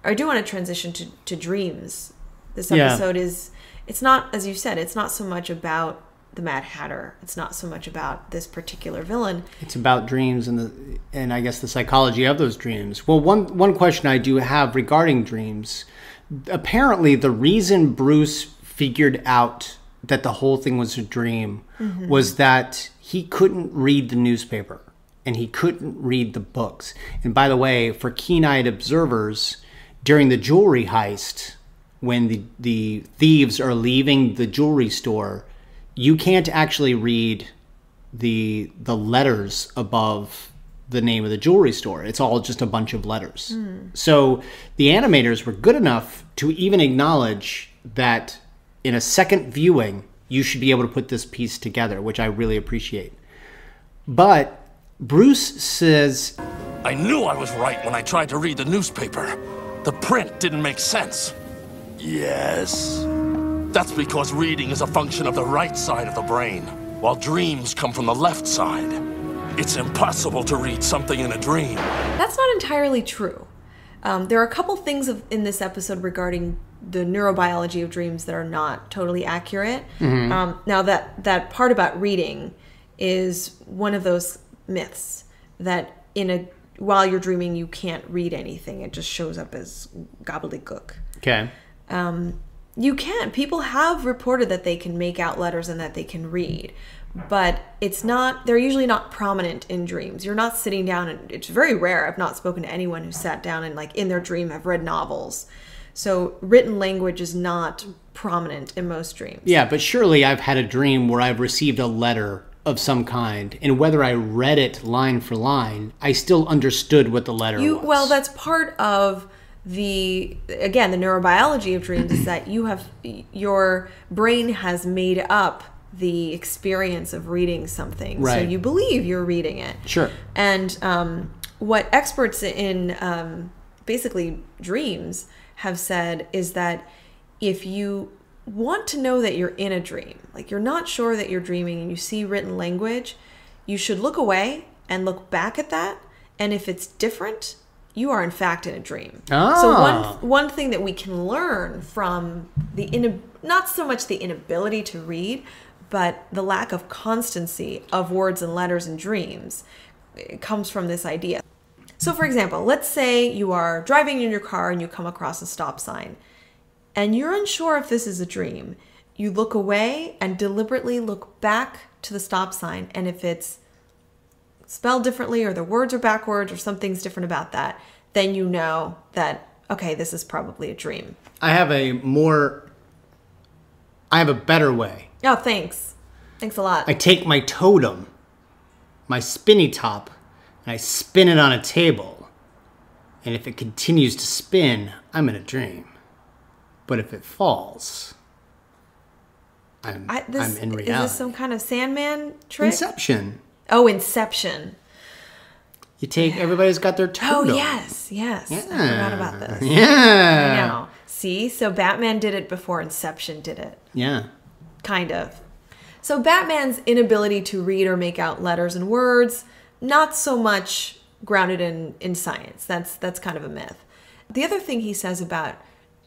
Speaker 1: I do want to transition to dreams. This episode it's not, as you said, it's not so much about the Mad Hatter. It's not so much about this particular villain. It's
Speaker 2: about dreams and I guess the psychology of those dreams. Well, one question I do have regarding dreams, apparently the reason Bruce figured out that the whole thing was a dream was that he couldn't read the newspaper and he couldn't read the books. And by the way, for keen-eyed observers, during the jewelry heist, when the thieves are leaving the jewelry store, you can't actually read the letters above the name of the jewelry store. It's all just a bunch of letters. So the animators were good enough to even acknowledge that in a second viewing, you should be able to put this piece together, which I really appreciate. But Bruce says,
Speaker 3: I knew I was right when I tried to read the newspaper. The print didn't make sense. Yes. That's because reading is a function of the right side of the brain, while dreams come from the left side. It's impossible to read something in a dream.
Speaker 1: That's not entirely true. There are a couple things in this episode regarding the neurobiology of dreams that are not totally accurate. Now, that part about reading is one of those myths that while you're dreaming, you can't read anything. It just shows up as gobbledygook.
Speaker 2: Okay.
Speaker 1: You can. People have reported that they can make out letters and that they can read, but they're usually not prominent in dreams. You're not sitting down, and it's very rare. I've not spoken to anyone who sat down and in their dream have read novels. So written language is not prominent in most dreams.
Speaker 2: Yeah, but surely I've had a dream where I've received a letter of some kind, and whether I read it line for line, I still understood what the letter was.
Speaker 1: Well, that's part of the neurobiology of dreams is that your brain has made up the experience of reading something.
Speaker 2: Right.
Speaker 1: So you believe you're reading it.
Speaker 2: Sure.
Speaker 1: And what experts in basically dreams have said is that if you want to know that you're in a dream, like you're not sure that you're dreaming and you see written language, you should look away and look back at that. And if it's different, you are in fact in a dream. So one thing that we can learn from not so much the inability to read, but the lack of constancy of words and letters in dreams, it comes from this idea. So for example, let's say you are driving in your car and you come across a stop sign and you're unsure if this is a dream. You look away and deliberately look back to the stop sign, and if it's spelled differently or the words are backwards or something's different about that, then you know that, okay, this is probably a dream.
Speaker 2: I have a better way.
Speaker 1: Oh, thanks. Thanks a lot.
Speaker 2: I take my totem, my spinny top, and I spin it on a table. And if it continues to spin, I'm in a dream. But if it falls, I'm in reality.
Speaker 1: Is this some kind of Sandman trick?
Speaker 2: Inception.
Speaker 1: Oh, Inception.
Speaker 2: You take, everybody's got their totem.
Speaker 1: Oh, yes. Yeah. I forgot about this.
Speaker 2: Yeah.
Speaker 1: I know. See? So Batman did it before Inception did it.
Speaker 2: Yeah.
Speaker 1: Kind of. So Batman's inability to read or make out letters and words, not so much grounded in science. That's kind of a myth. The other thing he says about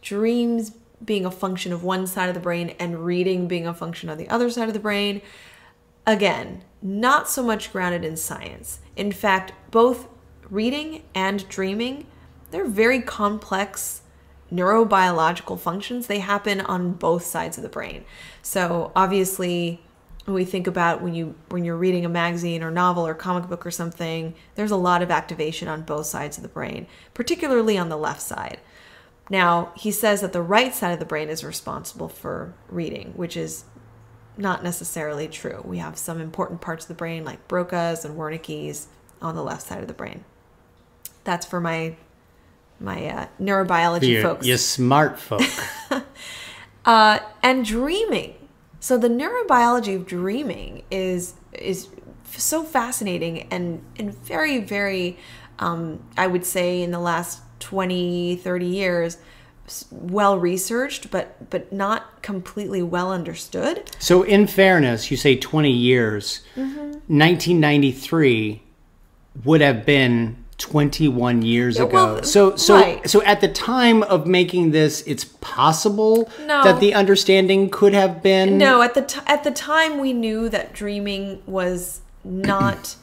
Speaker 1: dreams being a function of one side of the brain and reading being a function of the other side of the brain, again, not so much grounded in science. In fact, both reading and dreaming, they're very complex neurobiological functions. They happen on both sides of the brain. So obviously, when we think about when you're reading a magazine or novel or comic book or something, there's a lot of activation on both sides of the brain, particularly on the left side. Now, he says that the right side of the brain is responsible for reading, which is not necessarily true. We have some important parts of the brain like Broca's and Wernicke's on the left side of the brain. That's for my neurobiology folks.
Speaker 2: You smart folk.
Speaker 1: And dreaming. So the neurobiology of dreaming is so fascinating and very, very, I would say in the last 20, 30 years, well researched, but not completely well understood.
Speaker 2: So in fairness, you say 20 years. 1993 would have been 21 years ago.
Speaker 1: Well,
Speaker 2: so
Speaker 1: right.
Speaker 2: so at the time of making this, it's possible
Speaker 1: No.
Speaker 2: that the understanding could have been.
Speaker 1: No, at the time we knew that dreaming was not,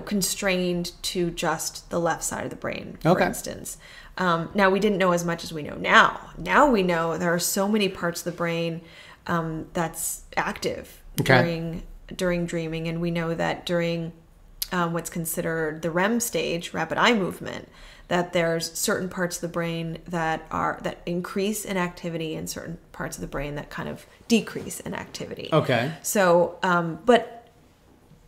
Speaker 1: constrained to just the left side of the brain, for instance. Now, we didn't know as much as we know now. Now we know there are so many parts of the brain that's active during dreaming, and we know that during what's considered the REM stage, rapid eye movement, that there's certain parts of the brain that increase in activity and certain parts of the brain that kind of decrease in activity.
Speaker 2: Okay.
Speaker 1: So, but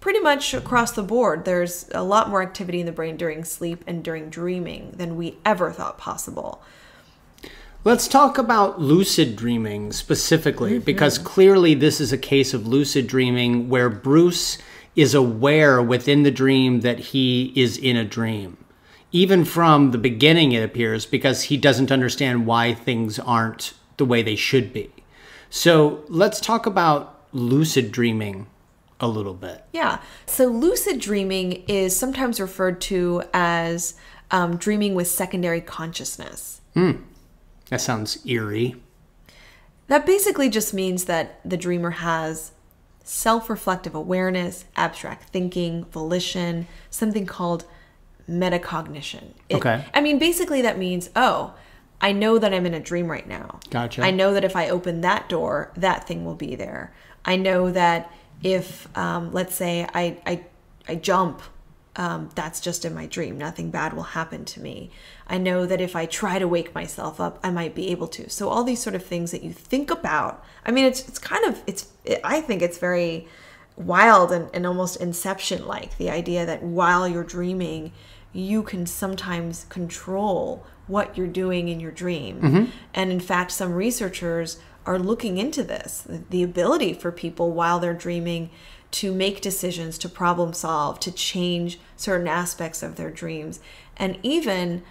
Speaker 1: pretty much across the board, there's a lot more activity in the brain during sleep and during dreaming than we ever thought possible.
Speaker 2: Let's talk about lucid dreaming specifically, because clearly this is a case of lucid dreaming where Bruce is aware within the dream that he is in a dream. Even from the beginning, it appears, because he doesn't understand why things aren't the way they should be. So let's talk about lucid dreaming a little bit.
Speaker 1: Yeah. So lucid dreaming is sometimes referred to as dreaming with secondary consciousness.
Speaker 2: That sounds eerie.
Speaker 1: That basically just means that the dreamer has self-reflective awareness, abstract thinking, volition, something called metacognition. I mean, basically that means, I know that I'm in a dream right now.
Speaker 2: Gotcha.
Speaker 1: I know that if I open that door, that thing will be there. I know that if, let's say, I jump, that's just in my dream. Nothing bad will happen to me. I know that if I try to wake myself up, I might be able to. So all these sort of things that you think about, I mean, I think it's very wild and almost Inception-like, the idea that while you're dreaming, you can sometimes control what you're doing in your dream. And in fact, some researchers are looking into this, the ability for people while they're dreaming to make decisions, to problem solve, to change certain aspects of their dreams, and even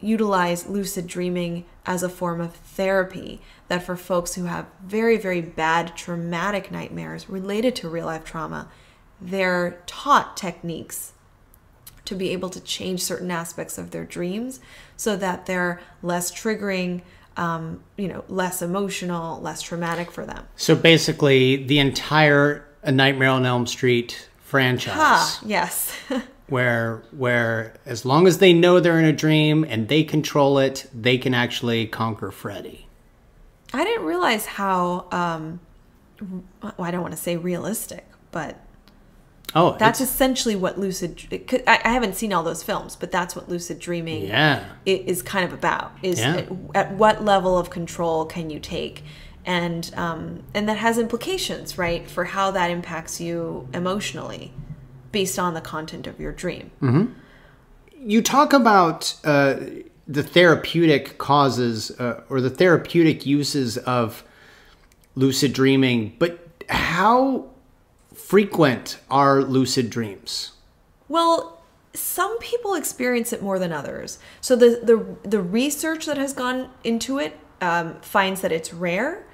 Speaker 1: utilize lucid dreaming as a form of therapy, that for folks who have very, very bad traumatic nightmares related to real-life trauma, they're taught techniques to be able to change certain aspects of their dreams so that they're less triggering, less emotional, less traumatic for them.
Speaker 2: So basically, the entire A Nightmare on Elm Street franchise.
Speaker 1: Yes.
Speaker 2: where as long as they know they're in a dream and they control it, they can actually conquer Freddy.
Speaker 1: I didn't realize how, I don't want to say realistic, but that's essentially what I haven't seen all those films, but that's what lucid dreaming is kind of about, is at what level of control can you take? And that has implications, right, for how that impacts you emotionally based on the content of your dream.
Speaker 2: You talk about the therapeutic causes or the therapeutic uses of lucid dreaming, but how frequent are lucid dreams? Well,
Speaker 1: some people experience it more than others. So the research that has gone into it finds that it's rare.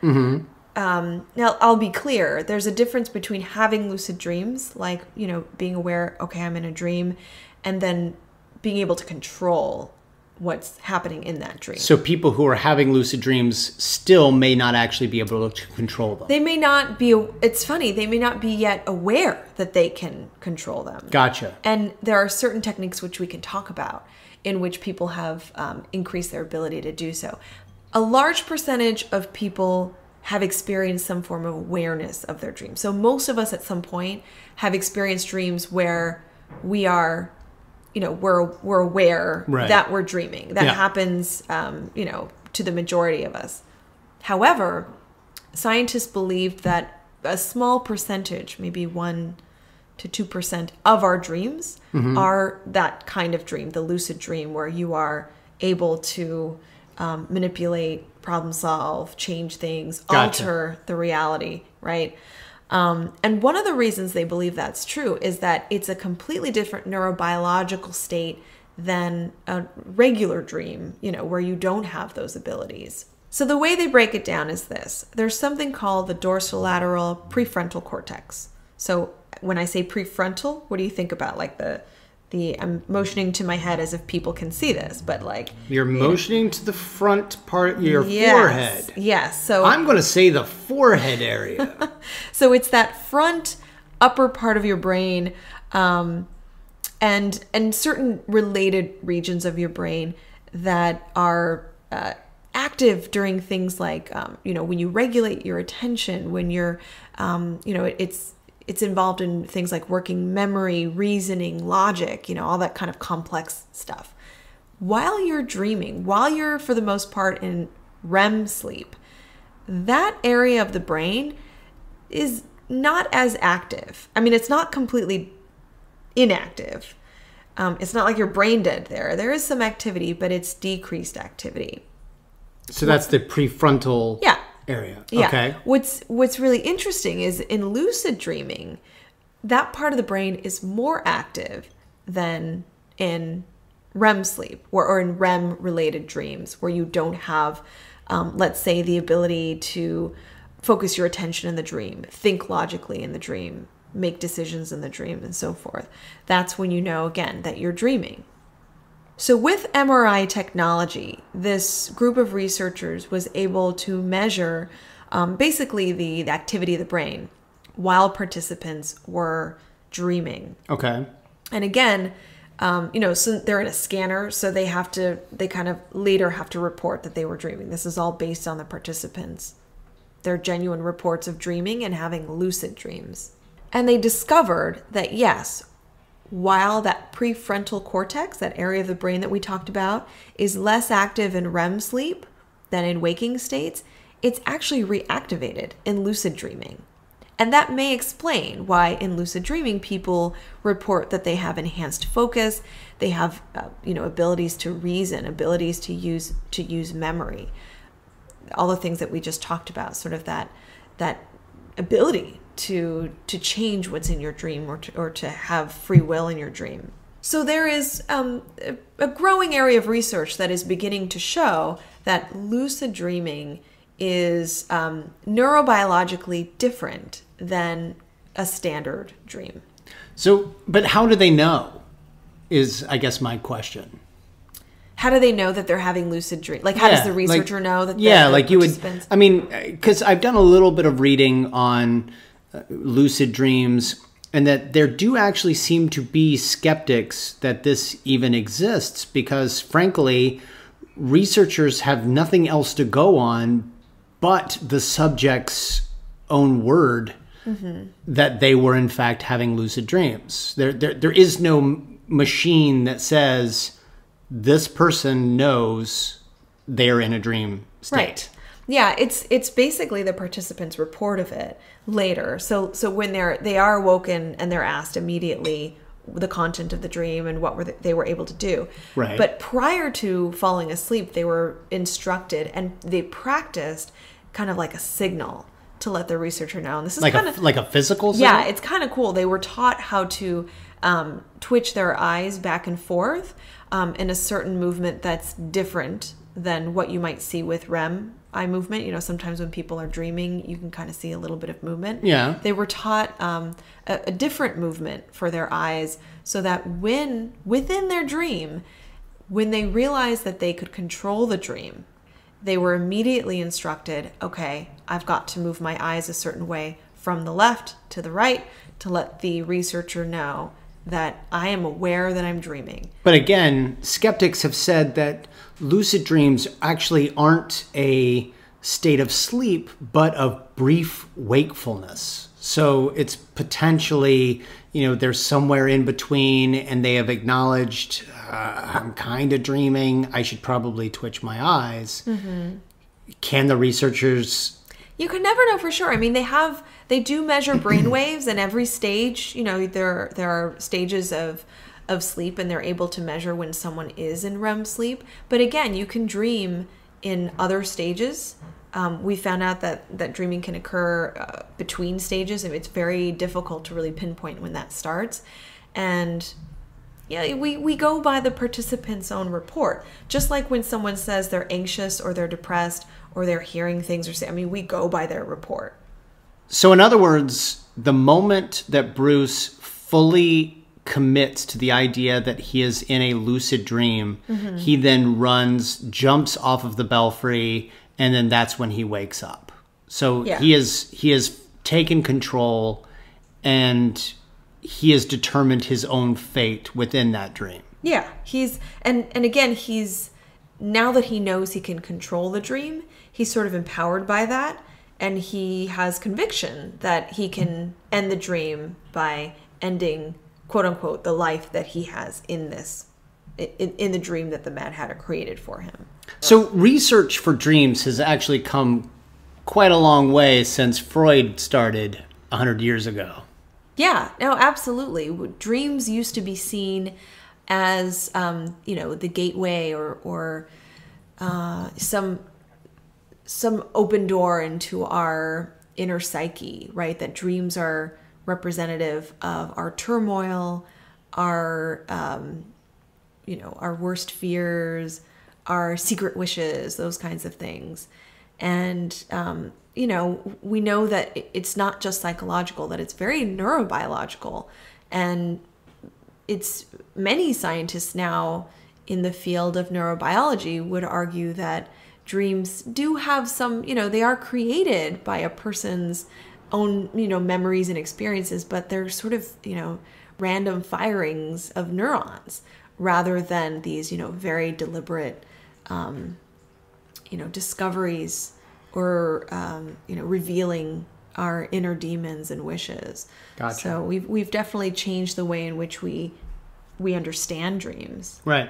Speaker 1: Now, I'll be clear. There's a difference between having lucid dreams, like, being aware, okay, I'm in a dream, and then being able to control what's happening in that dream.
Speaker 2: So people who are having lucid dreams still may not actually be able to control them.
Speaker 1: They may not be, it's funny, they may not be yet aware that they can control them.
Speaker 2: Gotcha.
Speaker 1: And there are certain techniques which we can talk about in which people have increased their ability to do so. A large percentage of people have experienced some form of awareness of their dreams. So most of us at some point have experienced dreams where we are, we're aware that we're dreaming. That happens, to the majority of us. However, scientists believe that a small percentage, maybe 1 to 2% of our dreams are that kind of dream, the lucid dream, where you are able to manipulate, problem solve, change things, alter the reality, right? And one of the reasons they believe that's true is that it's a completely different neurobiological state than a regular dream, where you don't have those abilities. So the way they break it down is this. There's something called the dorsolateral prefrontal cortex. So when I say prefrontal, what do you think about? Like I'm motioning to my head as if people can see this, but
Speaker 2: you're motioning to the front part of your forehead.
Speaker 1: Yes. So
Speaker 2: I'm going to say the forehead area.
Speaker 1: So it's that front upper part of your brain, and certain related regions of your brain that are active during things like when you regulate your attention, when you're it's involved in things like working memory, reasoning, logic, all that kind of complex stuff. While you're dreaming, while you're for the most part in REM sleep, that area of the brain is not as active. I mean, it's not completely inactive. It's not like you're brain dead there. There is some activity, but it's decreased activity.
Speaker 2: So that's the prefrontal area.
Speaker 1: Yeah.
Speaker 2: Okay.
Speaker 1: What's really interesting is in lucid dreaming, that part of the brain is more active than in REM sleep or in REM related dreams where you don't have, let's say, the ability to focus your attention in the dream, think logically in the dream, make decisions in the dream, and so forth. That's when you know, again, that you're dreaming. So with MRI technology, this group of researchers was able to measure basically the activity of the brain while participants were dreaming.
Speaker 2: Okay.
Speaker 1: And again, so they're in a scanner, so they kind of later have to report that they were dreaming. This is all based on the participants. They're genuine reports of dreaming and having lucid dreams. And they discovered that yes, while that prefrontal cortex, that area of the brain that we talked about, is less active in REM sleep than in waking states, it's actually reactivated in lucid dreaming. And that may explain why in lucid dreaming people report that they have enhanced focus, they have abilities to reason, abilities to use memory, all the things that we just talked about, sort of that ability to change what's in your dream or to have free will in your dream. So there is a growing area of research that is beginning to show that lucid dreaming is neurobiologically different than a standard dream.
Speaker 2: So, but how do they know is, I guess, my question.
Speaker 1: How do they know that they're having lucid dream? Like, how does the researcher know that?
Speaker 2: You would. I mean, because I've done a little bit of reading on lucid dreams, and that there do actually seem to be skeptics that this even exists, because frankly, researchers have nothing else to go on but the subject's own word that they were in fact having lucid dreams. There is no machine that says this person knows they're in a dream state.
Speaker 1: Right. Yeah, it's basically the participants' report of it later. So when they are awoken and they're asked immediately the content of the dream and what they were able to do.
Speaker 2: Right.
Speaker 1: But prior to falling asleep, they were instructed and they practiced kind of like a signal to let the researcher know. And this is
Speaker 2: like a physical signal?
Speaker 1: Yeah, it's kind of cool. They were taught how to twitch their eyes back and forth in a certain movement that's different than what you might see with REM eye movement. Sometimes when people are dreaming, you can kind of see a little bit of movement.
Speaker 2: Yeah.
Speaker 1: They were taught a different movement for their eyes so that within their dream, when they realized that they could control the dream, they were immediately instructed, okay, I've got to move my eyes a certain way from the left to the right to let the researcher know that I am aware that I'm dreaming.
Speaker 2: But again, skeptics have said that lucid dreams actually aren't a state of sleep, but of brief wakefulness. So it's potentially, they're somewhere in between and they have acknowledged, I'm kind of dreaming. I should probably twitch my eyes. Mm-hmm. Can the researchers...
Speaker 1: You can never know for sure. I mean, they do measure brain waves, and every stage, there are stages of sleep, and they're able to measure when someone is in REM sleep. But again, you can dream in other stages. We found out that dreaming can occur between stages, and it's very difficult to really pinpoint when that starts. And Yeah, we go by the participant's own report. Just like when someone says they're anxious or they're depressed or they're hearing things or say, I mean, we go by their report.
Speaker 2: So in other words, the moment that Bruce fully commits to the idea that he is in a lucid dream, he then runs, jumps off of the belfry, and then that's when he wakes up. So he has taken control, and he has determined his own fate within that dream.
Speaker 1: Yeah, and again, now that he knows he can control the dream, he's sort of empowered by that, and he has conviction that he can end the dream by ending, quote unquote, the life that he has in the dream that the Mad Hatter created for him.
Speaker 2: So research for dreams has actually come quite a long way since Freud started 100 years ago. Yeah,
Speaker 1: no, absolutely. Dreams used to be seen as, the gateway or some open door into our inner psyche, right? That dreams are representative of our turmoil, our worst fears, our secret wishes, those kinds of things. And, we know that it's not just psychological, that it's very neurobiological. And it's many scientists now in the field of neurobiology would argue that dreams do have some, they are created by a person's own, memories and experiences, but they're sort of, random firings of neurons rather than these, very deliberate, discoveries or, revealing our inner demons and wishes.
Speaker 2: Gotcha.
Speaker 1: So we've definitely changed the way in which we understand dreams.
Speaker 2: Right.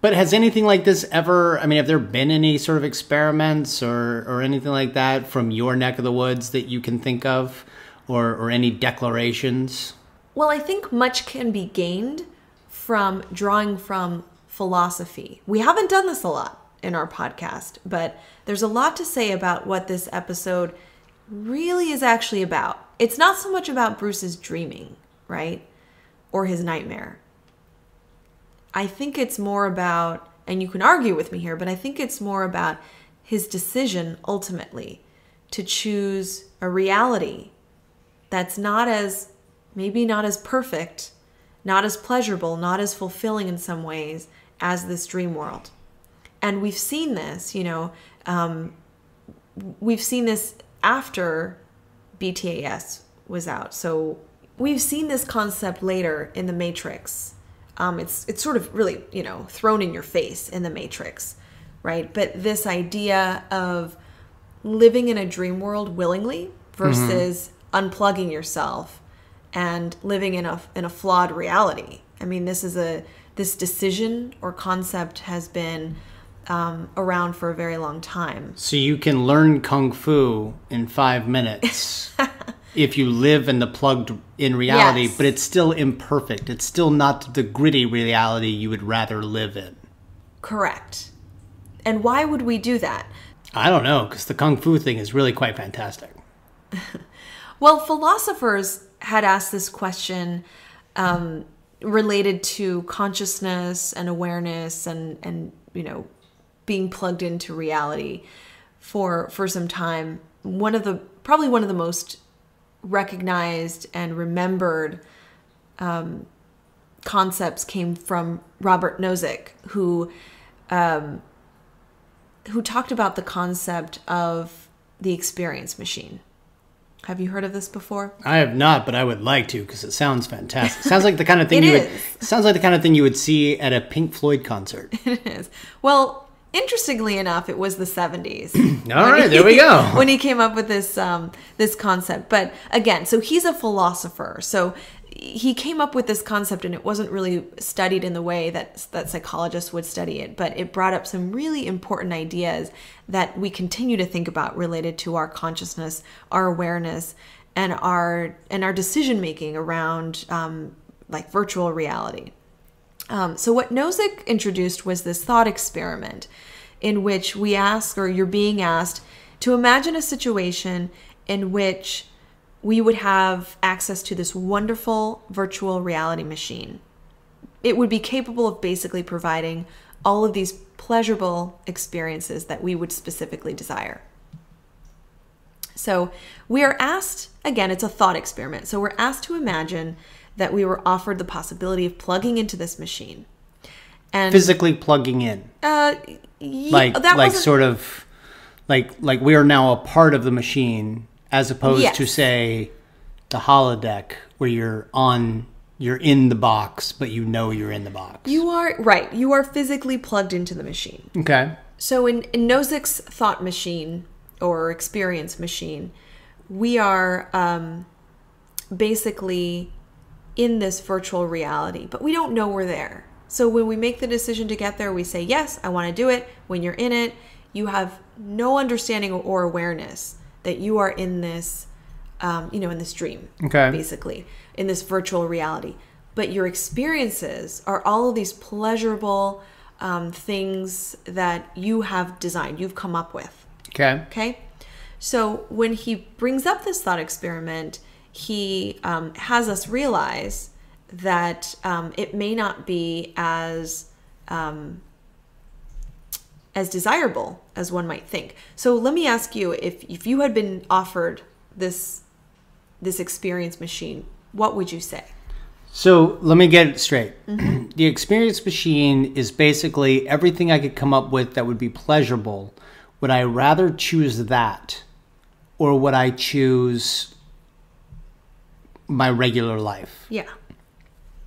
Speaker 2: But has anything like this ever, have there been any sort of experiments or anything like that from your neck of the woods that you can think of, or any declarations?
Speaker 1: Well, I think much can be gained from drawing from philosophy. We haven't done this a lot in our podcast, but there's a lot to say about what this episode really is actually about. It's not so much about Bruce's dreaming, right? Or his nightmare. I think it's more about, and you can argue with me here, but I think it's more about his decision ultimately to choose a reality that's maybe not as perfect, not as pleasurable, not as fulfilling in some ways as this dream world. And we've seen this, we've seen this after BTAS was out. So we've seen this concept later in The Matrix. It's sort of really, thrown in your face in The Matrix, right? But this idea of living in a dream world willingly versus unplugging yourself and living in a flawed reality. This decision or concept has been around for a very long time.
Speaker 2: So you can learn Kung Fu in 5 minutes if you live in the plugged-in reality, yes. But it's still imperfect. It's still not the gritty reality you would rather live in.
Speaker 1: Correct. And why would we do that?
Speaker 2: I don't know, because the Kung Fu thing is really quite fantastic.
Speaker 1: Well, philosophers had asked this question related to consciousness and awareness and being plugged into reality for some time. Probably one of the most recognized and remembered concepts came from Robert Nozick, who talked about the concept of the experience machine. Have you heard of this before?
Speaker 2: I have not, but I would like to because it sounds fantastic. Sounds like the kind of thing sounds like the kind of thing you would see at a Pink Floyd concert.
Speaker 1: It is. Well, interestingly enough, it was the 70s.
Speaker 2: All right, there we go.
Speaker 1: When he came up with this concept. But again, so he's a philosopher. So he came up with this concept, and it wasn't really studied in the way that psychologists would study it, but it brought up some really important ideas that we continue to think about related to our consciousness, our awareness, and our decision making around like virtual reality. So what Nozick introduced was this thought experiment in which we ask, or you're being asked, to imagine a situation in which we would have access to this wonderful virtual reality machine. it would be capable of basically providing all of these pleasurable experiences that we would specifically desire. So we are asked, again, it's a thought experiment. So we're asked to imagine that we were offered the possibility of plugging into this machine. And
Speaker 2: physically plugging in. Like sort of like we are now a part of the machine, as opposed to, say, the holodeck where you're in the box, but you know you're in the box.
Speaker 1: You are right. You are physically plugged into the machine.
Speaker 2: Okay.
Speaker 1: So in Nozick's thought machine or experience machine, we are basically in this virtual reality, but we don't know we're there. So when we make the decision to get there, we say, yes, I want to do it. When you're in it, you have no understanding or awareness that you are in this, in this dream, basically, in this virtual reality. But your experiences are all of these pleasurable things that you have designed, you've come up with. Okay. So when he brings up this thought experiment, he has us realize that it may not be as desirable as one might think. So let me ask you, if you had been offered this experience machine, what would you say?
Speaker 2: So let me get it straight. Mm-hmm. The experience machine is basically everything I could come up with that would be pleasurable. Would I rather choose that, or would I choose my regular life?
Speaker 1: Yeah.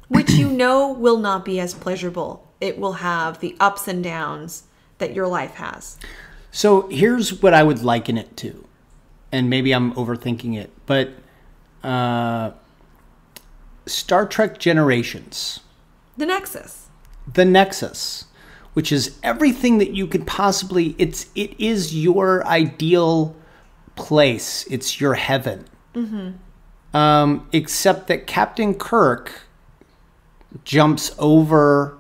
Speaker 1: Which will not be as pleasurable. It will have the ups and downs that your life has.
Speaker 2: So here's what I would liken it to. And maybe I'm overthinking it, but Star Trek Generations.
Speaker 1: The Nexus.
Speaker 2: The Nexus, which is everything that you could possibly, it is your ideal place. It's your heaven. Mm-hmm. Except that Captain Kirk jumps over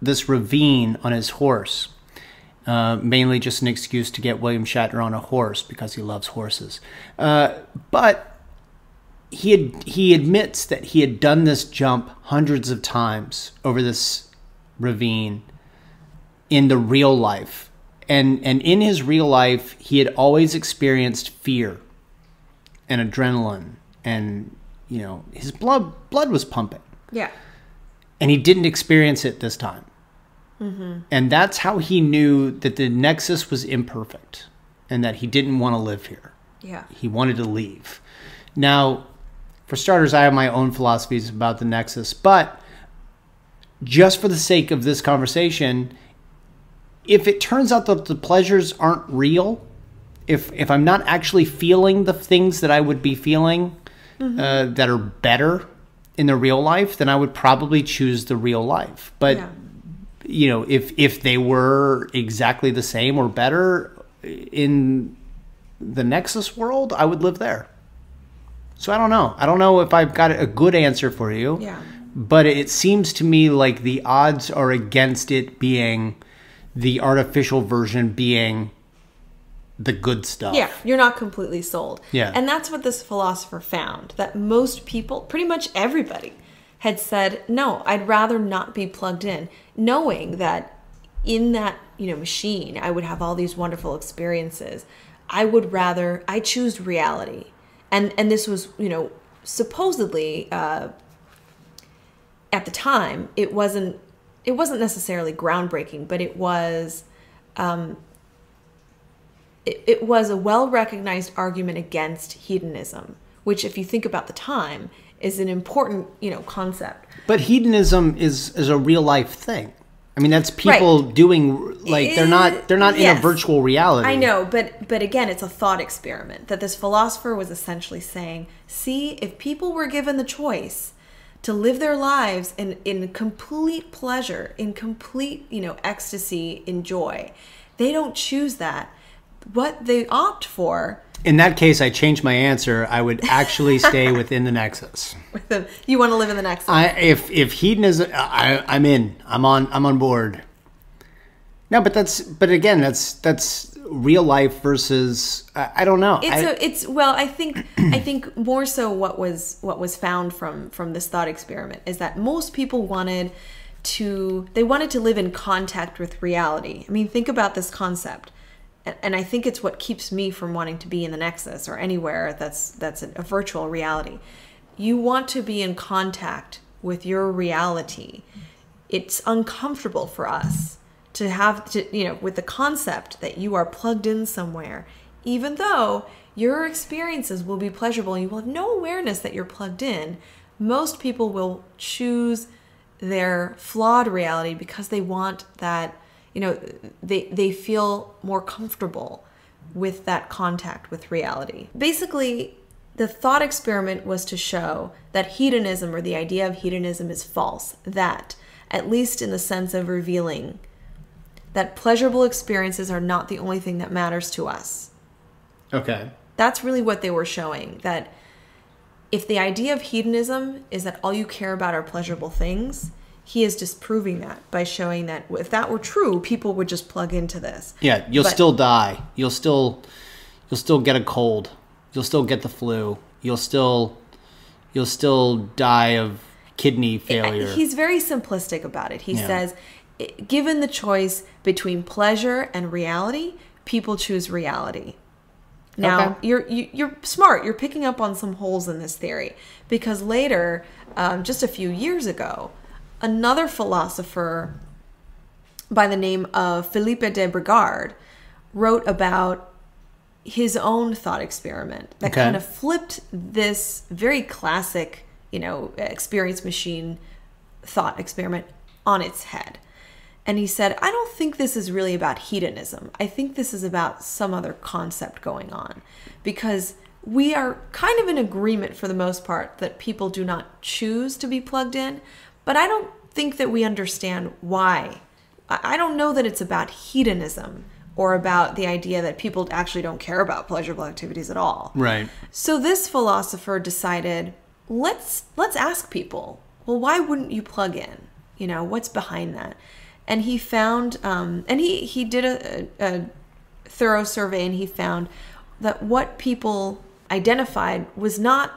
Speaker 2: this ravine on his horse. Mainly just an excuse to get William Shatner on a horse because he loves horses. But he admits that he had done this jump hundreds of times over this ravine in the real life. And in his real life, he had always experienced fear and adrenaline. And, his blood was pumping.
Speaker 1: Yeah.
Speaker 2: And he didn't experience it this time. Mm-hmm. And that's how he knew that the Nexus was imperfect and that he didn't want to live here.
Speaker 1: Yeah.
Speaker 2: He wanted to leave. Now, for starters, I have my own philosophies about the Nexus, but just for the sake of this conversation, if it turns out that the pleasures aren't real, if I'm not actually feeling the things that I would be feeling that are better in the real life, then I would probably choose the real life. But if they were exactly the same or better in the Nexus world, I would live there. So I don't know. I don't know if I've got a good answer for you.
Speaker 1: Yeah.
Speaker 2: But it seems to me like the odds are against it being the artificial version being the good stuff.
Speaker 1: Yeah, you're not completely sold.
Speaker 2: Yeah.
Speaker 1: And that's what this philosopher found, that most people, pretty much everybody, had said, no, I'd rather not be plugged in, knowing that in that, machine, I would have all these wonderful experiences. I choose reality. And this was, supposedly, at the time, it wasn't necessarily groundbreaking, but it was it was a well-recognized argument against hedonism, which, if you think about the time, is an important, concept.
Speaker 2: But hedonism is a real life thing. I mean, that's people doing, like, they're not in a virtual reality.
Speaker 1: I know, but again, it's a thought experiment that this philosopher was essentially saying, see, if people were given the choice to live their lives in complete pleasure, in complete, ecstasy, in joy, they don't choose that. What they opt for.
Speaker 2: In that case, I changed my answer. I would actually stay within the Nexus.
Speaker 1: You want to live in the Nexus?
Speaker 2: If hedonism, I'm in. I'm on board. No, but again, that's real life versus I don't know.
Speaker 1: I think more so what was found from this thought experiment is that most people wanted to live in contact with reality. I mean, think about this concept. And I think it's what keeps me from wanting to be in the Nexus or anywhere that's a virtual reality. You want to be in contact with your reality. It's uncomfortable for us to have to, with the concept that you are plugged in somewhere, even though your experiences will be pleasurable and you will have no awareness that you're plugged in. Most people will choose their flawed reality because they want that, they feel more comfortable with that contact with reality. Basically, the thought experiment was to show that hedonism, or the idea of hedonism, is false. That, at least in the sense of revealing that pleasurable experiences are not the only thing that matters to us.
Speaker 2: Okay.
Speaker 1: That's really what they were showing. That if the idea of hedonism is that all you care about are pleasurable things, he is disproving that by showing that if that were true, people would just plug into this.
Speaker 2: Yeah, you'll still die. You'll still get a cold. You'll still get the flu. You'll still die of kidney failure.
Speaker 1: He's very simplistic about it. He says, given the choice between pleasure and reality, people choose reality. Now, you're smart. You're picking up on some holes in this theory, because later, just a few years ago, another philosopher by the name of Philippe de Brigard wrote about his own thought experiment that kind of flipped this very classic, experience machine thought experiment on its head. And he said, I don't think this is really about hedonism. I think this is about some other concept going on, because we are kind of in agreement for the most part that people do not choose to be plugged in, but I don't think that we understand why. I don't know that it's about hedonism or about the idea that people actually don't care about pleasurable activities at all.
Speaker 2: Right.
Speaker 1: So this philosopher decided, let's ask people, well, why wouldn't you plug in? What's behind that? And he found, and he did a thorough survey, and he found that what people identified was not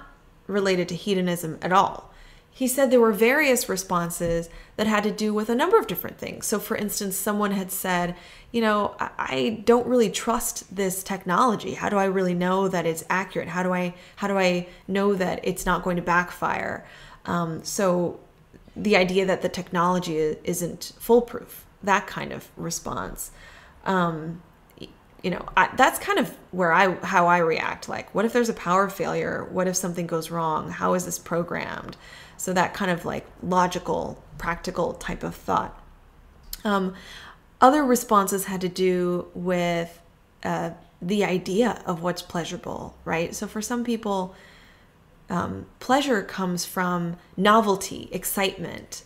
Speaker 1: related to hedonism at all. He said there were various responses that had to do with a number of different things. So for instance, someone had said, I don't really trust this technology. How do I really know that it's accurate? How do I know that it's not going to backfire? So the idea that the technology isn't foolproof, that kind of response. That's kind of how I react. Like, what if there's a power failure? What if something goes wrong? How is this programmed? So that kind of like logical, practical type of thought. Other responses had to do with the idea of what's pleasurable, right? So for some people, pleasure comes from novelty, excitement,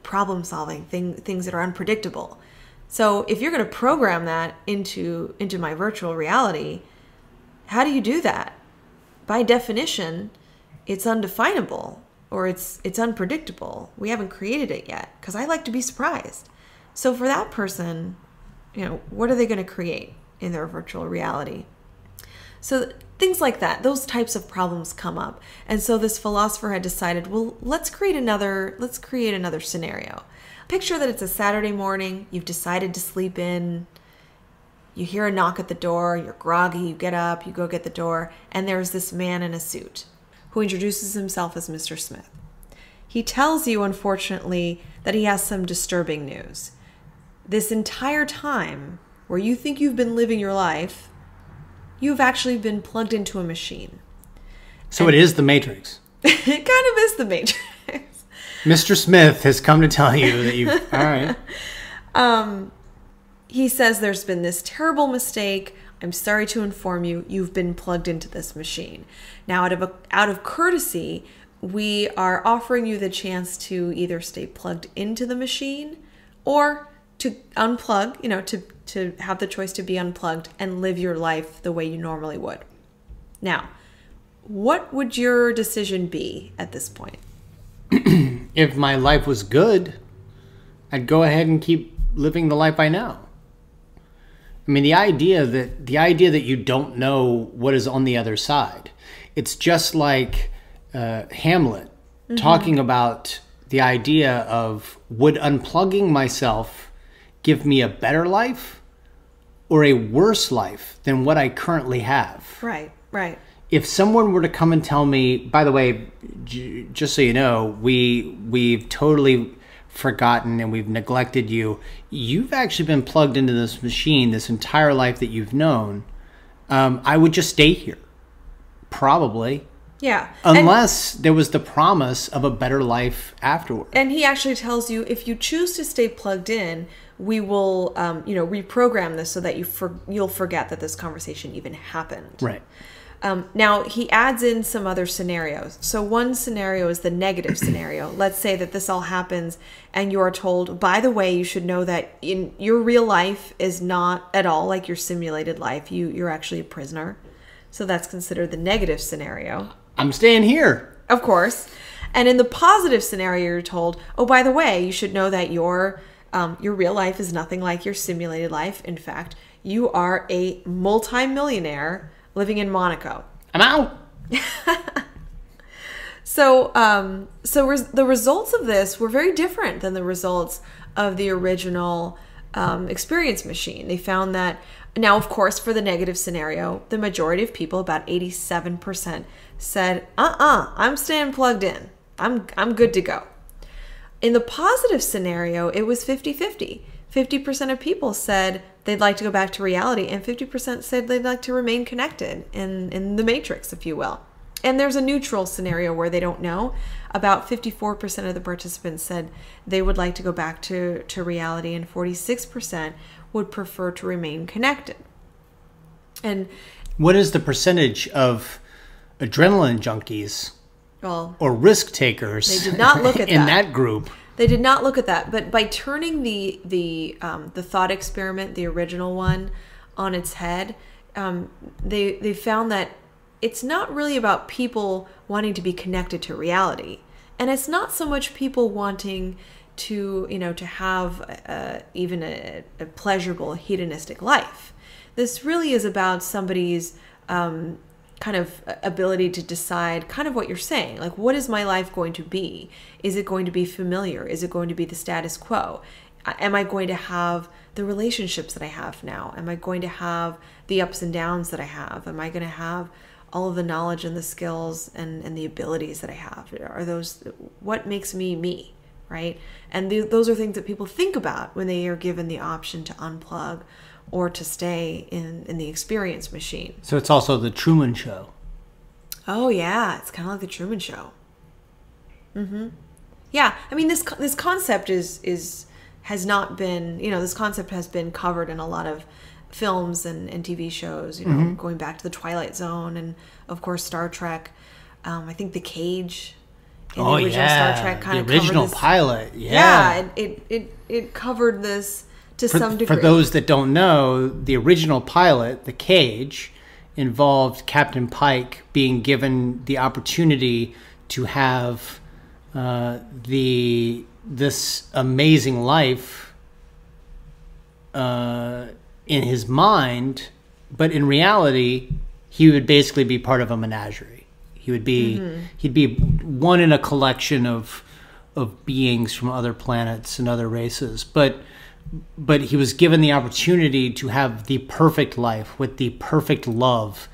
Speaker 1: problem solving, things that are unpredictable. So if you're going to program that into my virtual reality, how do you do that? By definition, it's undefinable, or it's unpredictable. We haven't created it yet, because I like to be surprised. So for that person, what are they going to create in their virtual reality? So things like that, those types of problems come up. And so this philosopher had decided, well, let's create another scenario. Picture that it's a Saturday morning, you've decided to sleep in, you hear a knock at the door, you're groggy, you get up, you go get the door, and there's this man in a suit who introduces himself as Mr. Smith. He tells you, unfortunately, that he has some disturbing news. This entire time, where you think you've been living your life, you've actually been plugged into a machine.
Speaker 2: So it is the Matrix.
Speaker 1: It kind of is the Matrix.
Speaker 2: Mr. Smith has come to tell you that you've... All right.
Speaker 1: He says there's been this terrible mistake. I'm sorry to inform you, you've been plugged into this machine. Now, out of courtesy, we are offering you the chance to either stay plugged into the machine or to unplug, to have the choice to be unplugged and live your life the way you normally would. Now, what would your decision be at this point?
Speaker 2: If my life was good, I'd go ahead and keep living the life I know. I mean, the idea that you don't know what is on the other side. It's just like Hamlet talking about the idea of, would unplugging myself give me a better life or a worse life than what I currently have?
Speaker 1: Right, right.
Speaker 2: If someone were to come and tell me, by the way, just so you know, we've totally forgotten and we've neglected you. You've actually been plugged into this machine this entire life that you've known. I would just stay here. Probably.
Speaker 1: Yeah.
Speaker 2: Unless there was the promise of a better life afterward.
Speaker 1: And he actually tells you, if you choose to stay plugged in, we will, reprogram this so that you'll forget that this conversation even happened.
Speaker 2: Right.
Speaker 1: Now, he adds in some other scenarios. So one scenario is the negative scenario. Let's say that this all happens and you are told, by the way, you should know that in your real life is not at all like your simulated life. You're actually a prisoner. So that's considered the negative scenario.
Speaker 2: I'm staying here.
Speaker 1: Of course. And in the positive scenario, you're told, oh, by the way, you should know that your real life is nothing like your simulated life. In fact, you are a multi-millionaire living in Monaco.
Speaker 2: I'm out.
Speaker 1: So the results of this were very different than the results of the original experience machine. They found that, now, of course, for the negative scenario, the majority of people, about 87%, said, I'm staying plugged in. I'm good to go. In the positive scenario, it was 50-50. 50% of people said they'd like to go back to reality, and 50% said they'd like to remain connected in the matrix, if you will. And there's a neutral scenario where they don't know. About 54% of the participants said they would like to go back to reality, and 46% would prefer to remain connected. And
Speaker 2: what is the percentage of adrenaline junkies or risk takers
Speaker 1: they did not look at
Speaker 2: in that group?
Speaker 1: They did not look at that, but by turning the thought experiment, the original one, on its head, they found that it's not really about people wanting to be connected to reality, and it's not so much people wanting to have even a pleasurable hedonistic life. This really is about somebody's kind of ability to decide kind of what you're saying. Like, what is my life going to be? Is it going to be familiar? Is it going to be the status quo? Am I going to have the relationships that I have now? Am I going to have the ups and downs that I have? Am I going to have all of the knowledge and the skills and the abilities that I have? Are those what makes me me, right? And those are things that people think about when they are given the option to unplug or to stay in the experience machine.
Speaker 2: So it's also the Truman Show.
Speaker 1: Oh yeah, it's kind of like the Truman Show. Yeah, I mean this concept has not been, this concept has been covered in a lot of films and TV shows, going back to the Twilight Zone and of course Star Trek. I think The Cage in the original Star Trek kind of covered this. The original
Speaker 2: pilot.
Speaker 1: Yeah, it covered this to some degree.
Speaker 2: For those that don't know, the original pilot, The Cage, involved Captain Pike being given the opportunity to have this amazing life in his mind, but in reality, he would basically be part of a menagerie. He would be he'd be one in a collection of beings from other planets and other races, but he was given the opportunity to have the perfect life with the perfect love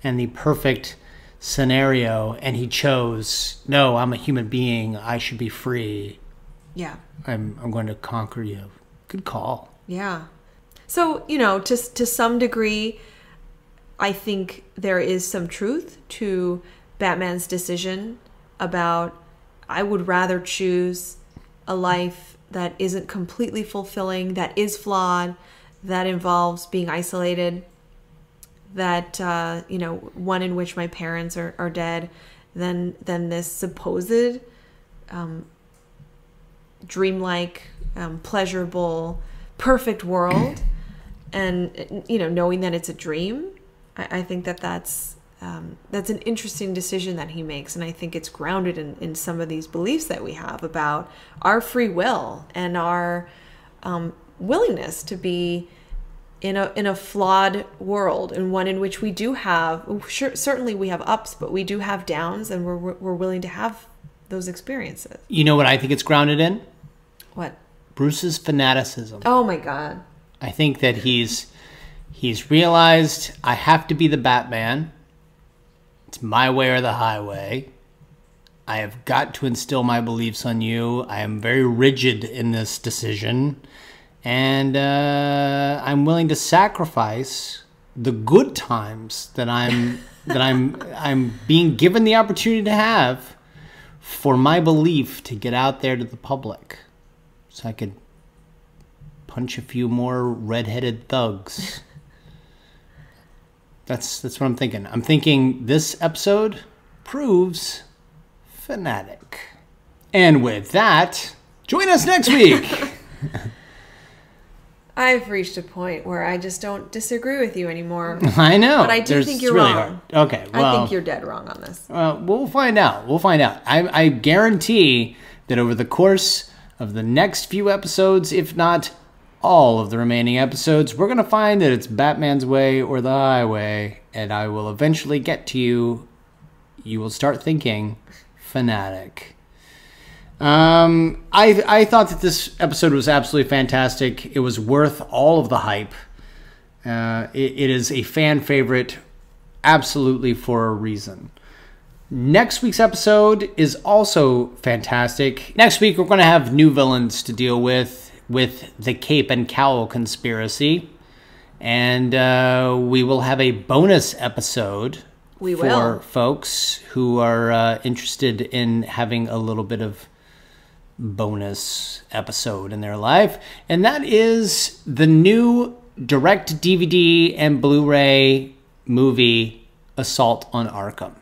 Speaker 2: and the perfect scenario, and he chose, no, I'm a human being, I should be free.
Speaker 1: Yeah.
Speaker 2: I'm going to conquer you. Good call.
Speaker 1: Yeah. So, to some degree, I think there is some truth to Batman's decision about, I would rather choose a life that isn't completely fulfilling, that is flawed, that involves being isolated, that, one in which my parents are dead, than this supposed dreamlike, pleasurable, perfect world. And, knowing that it's a dream, I think that's an interesting decision that he makes. And I think it's grounded in some of these beliefs that we have about our free will and our willingness to be in a flawed world, and one in which we do have, certainly we have ups, but we do have downs, and we're willing to have those experiences.
Speaker 2: You know what I think it's grounded in?
Speaker 1: What?
Speaker 2: Bruce's fanaticism.
Speaker 1: Oh my God.
Speaker 2: I think that he's realized, I have to be the Batman. It's my way or the highway. I have got to instill my beliefs on you. I am very rigid in this decision. And I'm willing to sacrifice the good times that I'm being given the opportunity to have for my belief to get out there to the public, so I could punch a few more red-headed thugs. That's what I'm thinking. I'm thinking this episode proves fanatic. And with that, join us next week.
Speaker 1: I've reached a point where I just don't disagree with you anymore.
Speaker 2: I know.
Speaker 1: But I do think you're
Speaker 2: really
Speaker 1: wrong.
Speaker 2: Hard. Okay, well,
Speaker 1: I think you're dead wrong on this.
Speaker 2: We'll find out. We'll find out. I guarantee that over the course of the next few episodes, if not all of the remaining episodes, we're going to find that it's Batman's way or the highway, and I will eventually get to you. You will start thinking fanatic. I thought that this episode was absolutely fantastic. It was worth all of the hype. It is a fan favorite, absolutely, for a reason. Next week's episode is also fantastic. Next week, we're going to have new villains to deal with the Cape and Cowl conspiracy. And we will have a bonus episode for folks who are interested in having a little bit of bonus episode in their life, and that is the new direct DVD and Blu-ray movie Assault on Arkham.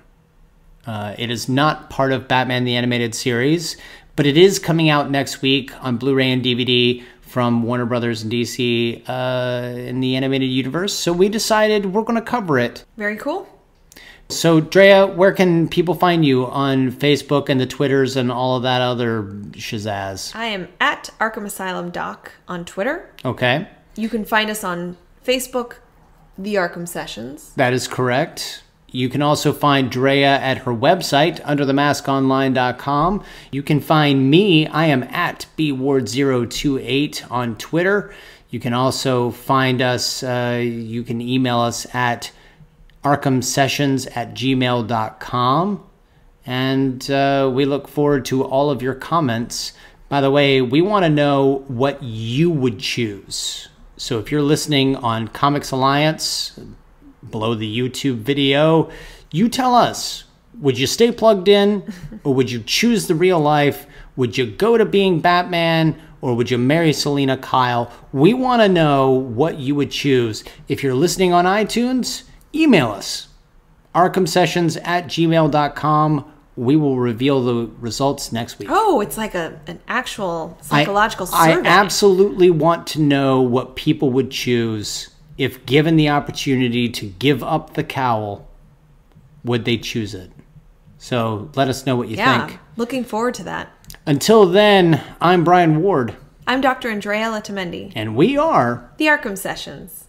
Speaker 2: It is not part of Batman the Animated Series, but it is coming out next week on Blu-ray and DVD from Warner Brothers and DC in the animated universe, so we decided we're going to cover it.
Speaker 1: Very cool.
Speaker 2: So, Drea, where can people find you on Facebook and the Twitters and all of that other shazazz?
Speaker 1: I am at Arkham Asylum Doc on Twitter.
Speaker 2: Okay.
Speaker 1: You can find us on Facebook, The Arkham Sessions.
Speaker 2: That is correct. You can also find Drea at her website, underthemaskonline.com. You can find me. I am at bward028 on Twitter. You can also find us, you can email us at arkhamsessions@gmail.com, and we look forward to all of your comments. By the way, we want to know what you would choose. So if you're listening on Comics Alliance, below the YouTube video, you tell us, would you stay plugged in, or would you choose the real life? Would you go to being Batman, or would you marry Selina Kyle? We want to know what you would choose. If you're listening on iTunes, email us, arkhamsessions@gmail.com. We will reveal the results next week.
Speaker 1: Oh, it's like an actual psychological survey.
Speaker 2: I absolutely want to know what people would choose if given the opportunity to give up the cowl. Would they choose it? So let us know what you think.
Speaker 1: Looking forward to that.
Speaker 2: Until then, I'm Brian Ward.
Speaker 1: I'm Dr. Andrea Letamendi.
Speaker 2: And we are
Speaker 1: The Arkham Sessions.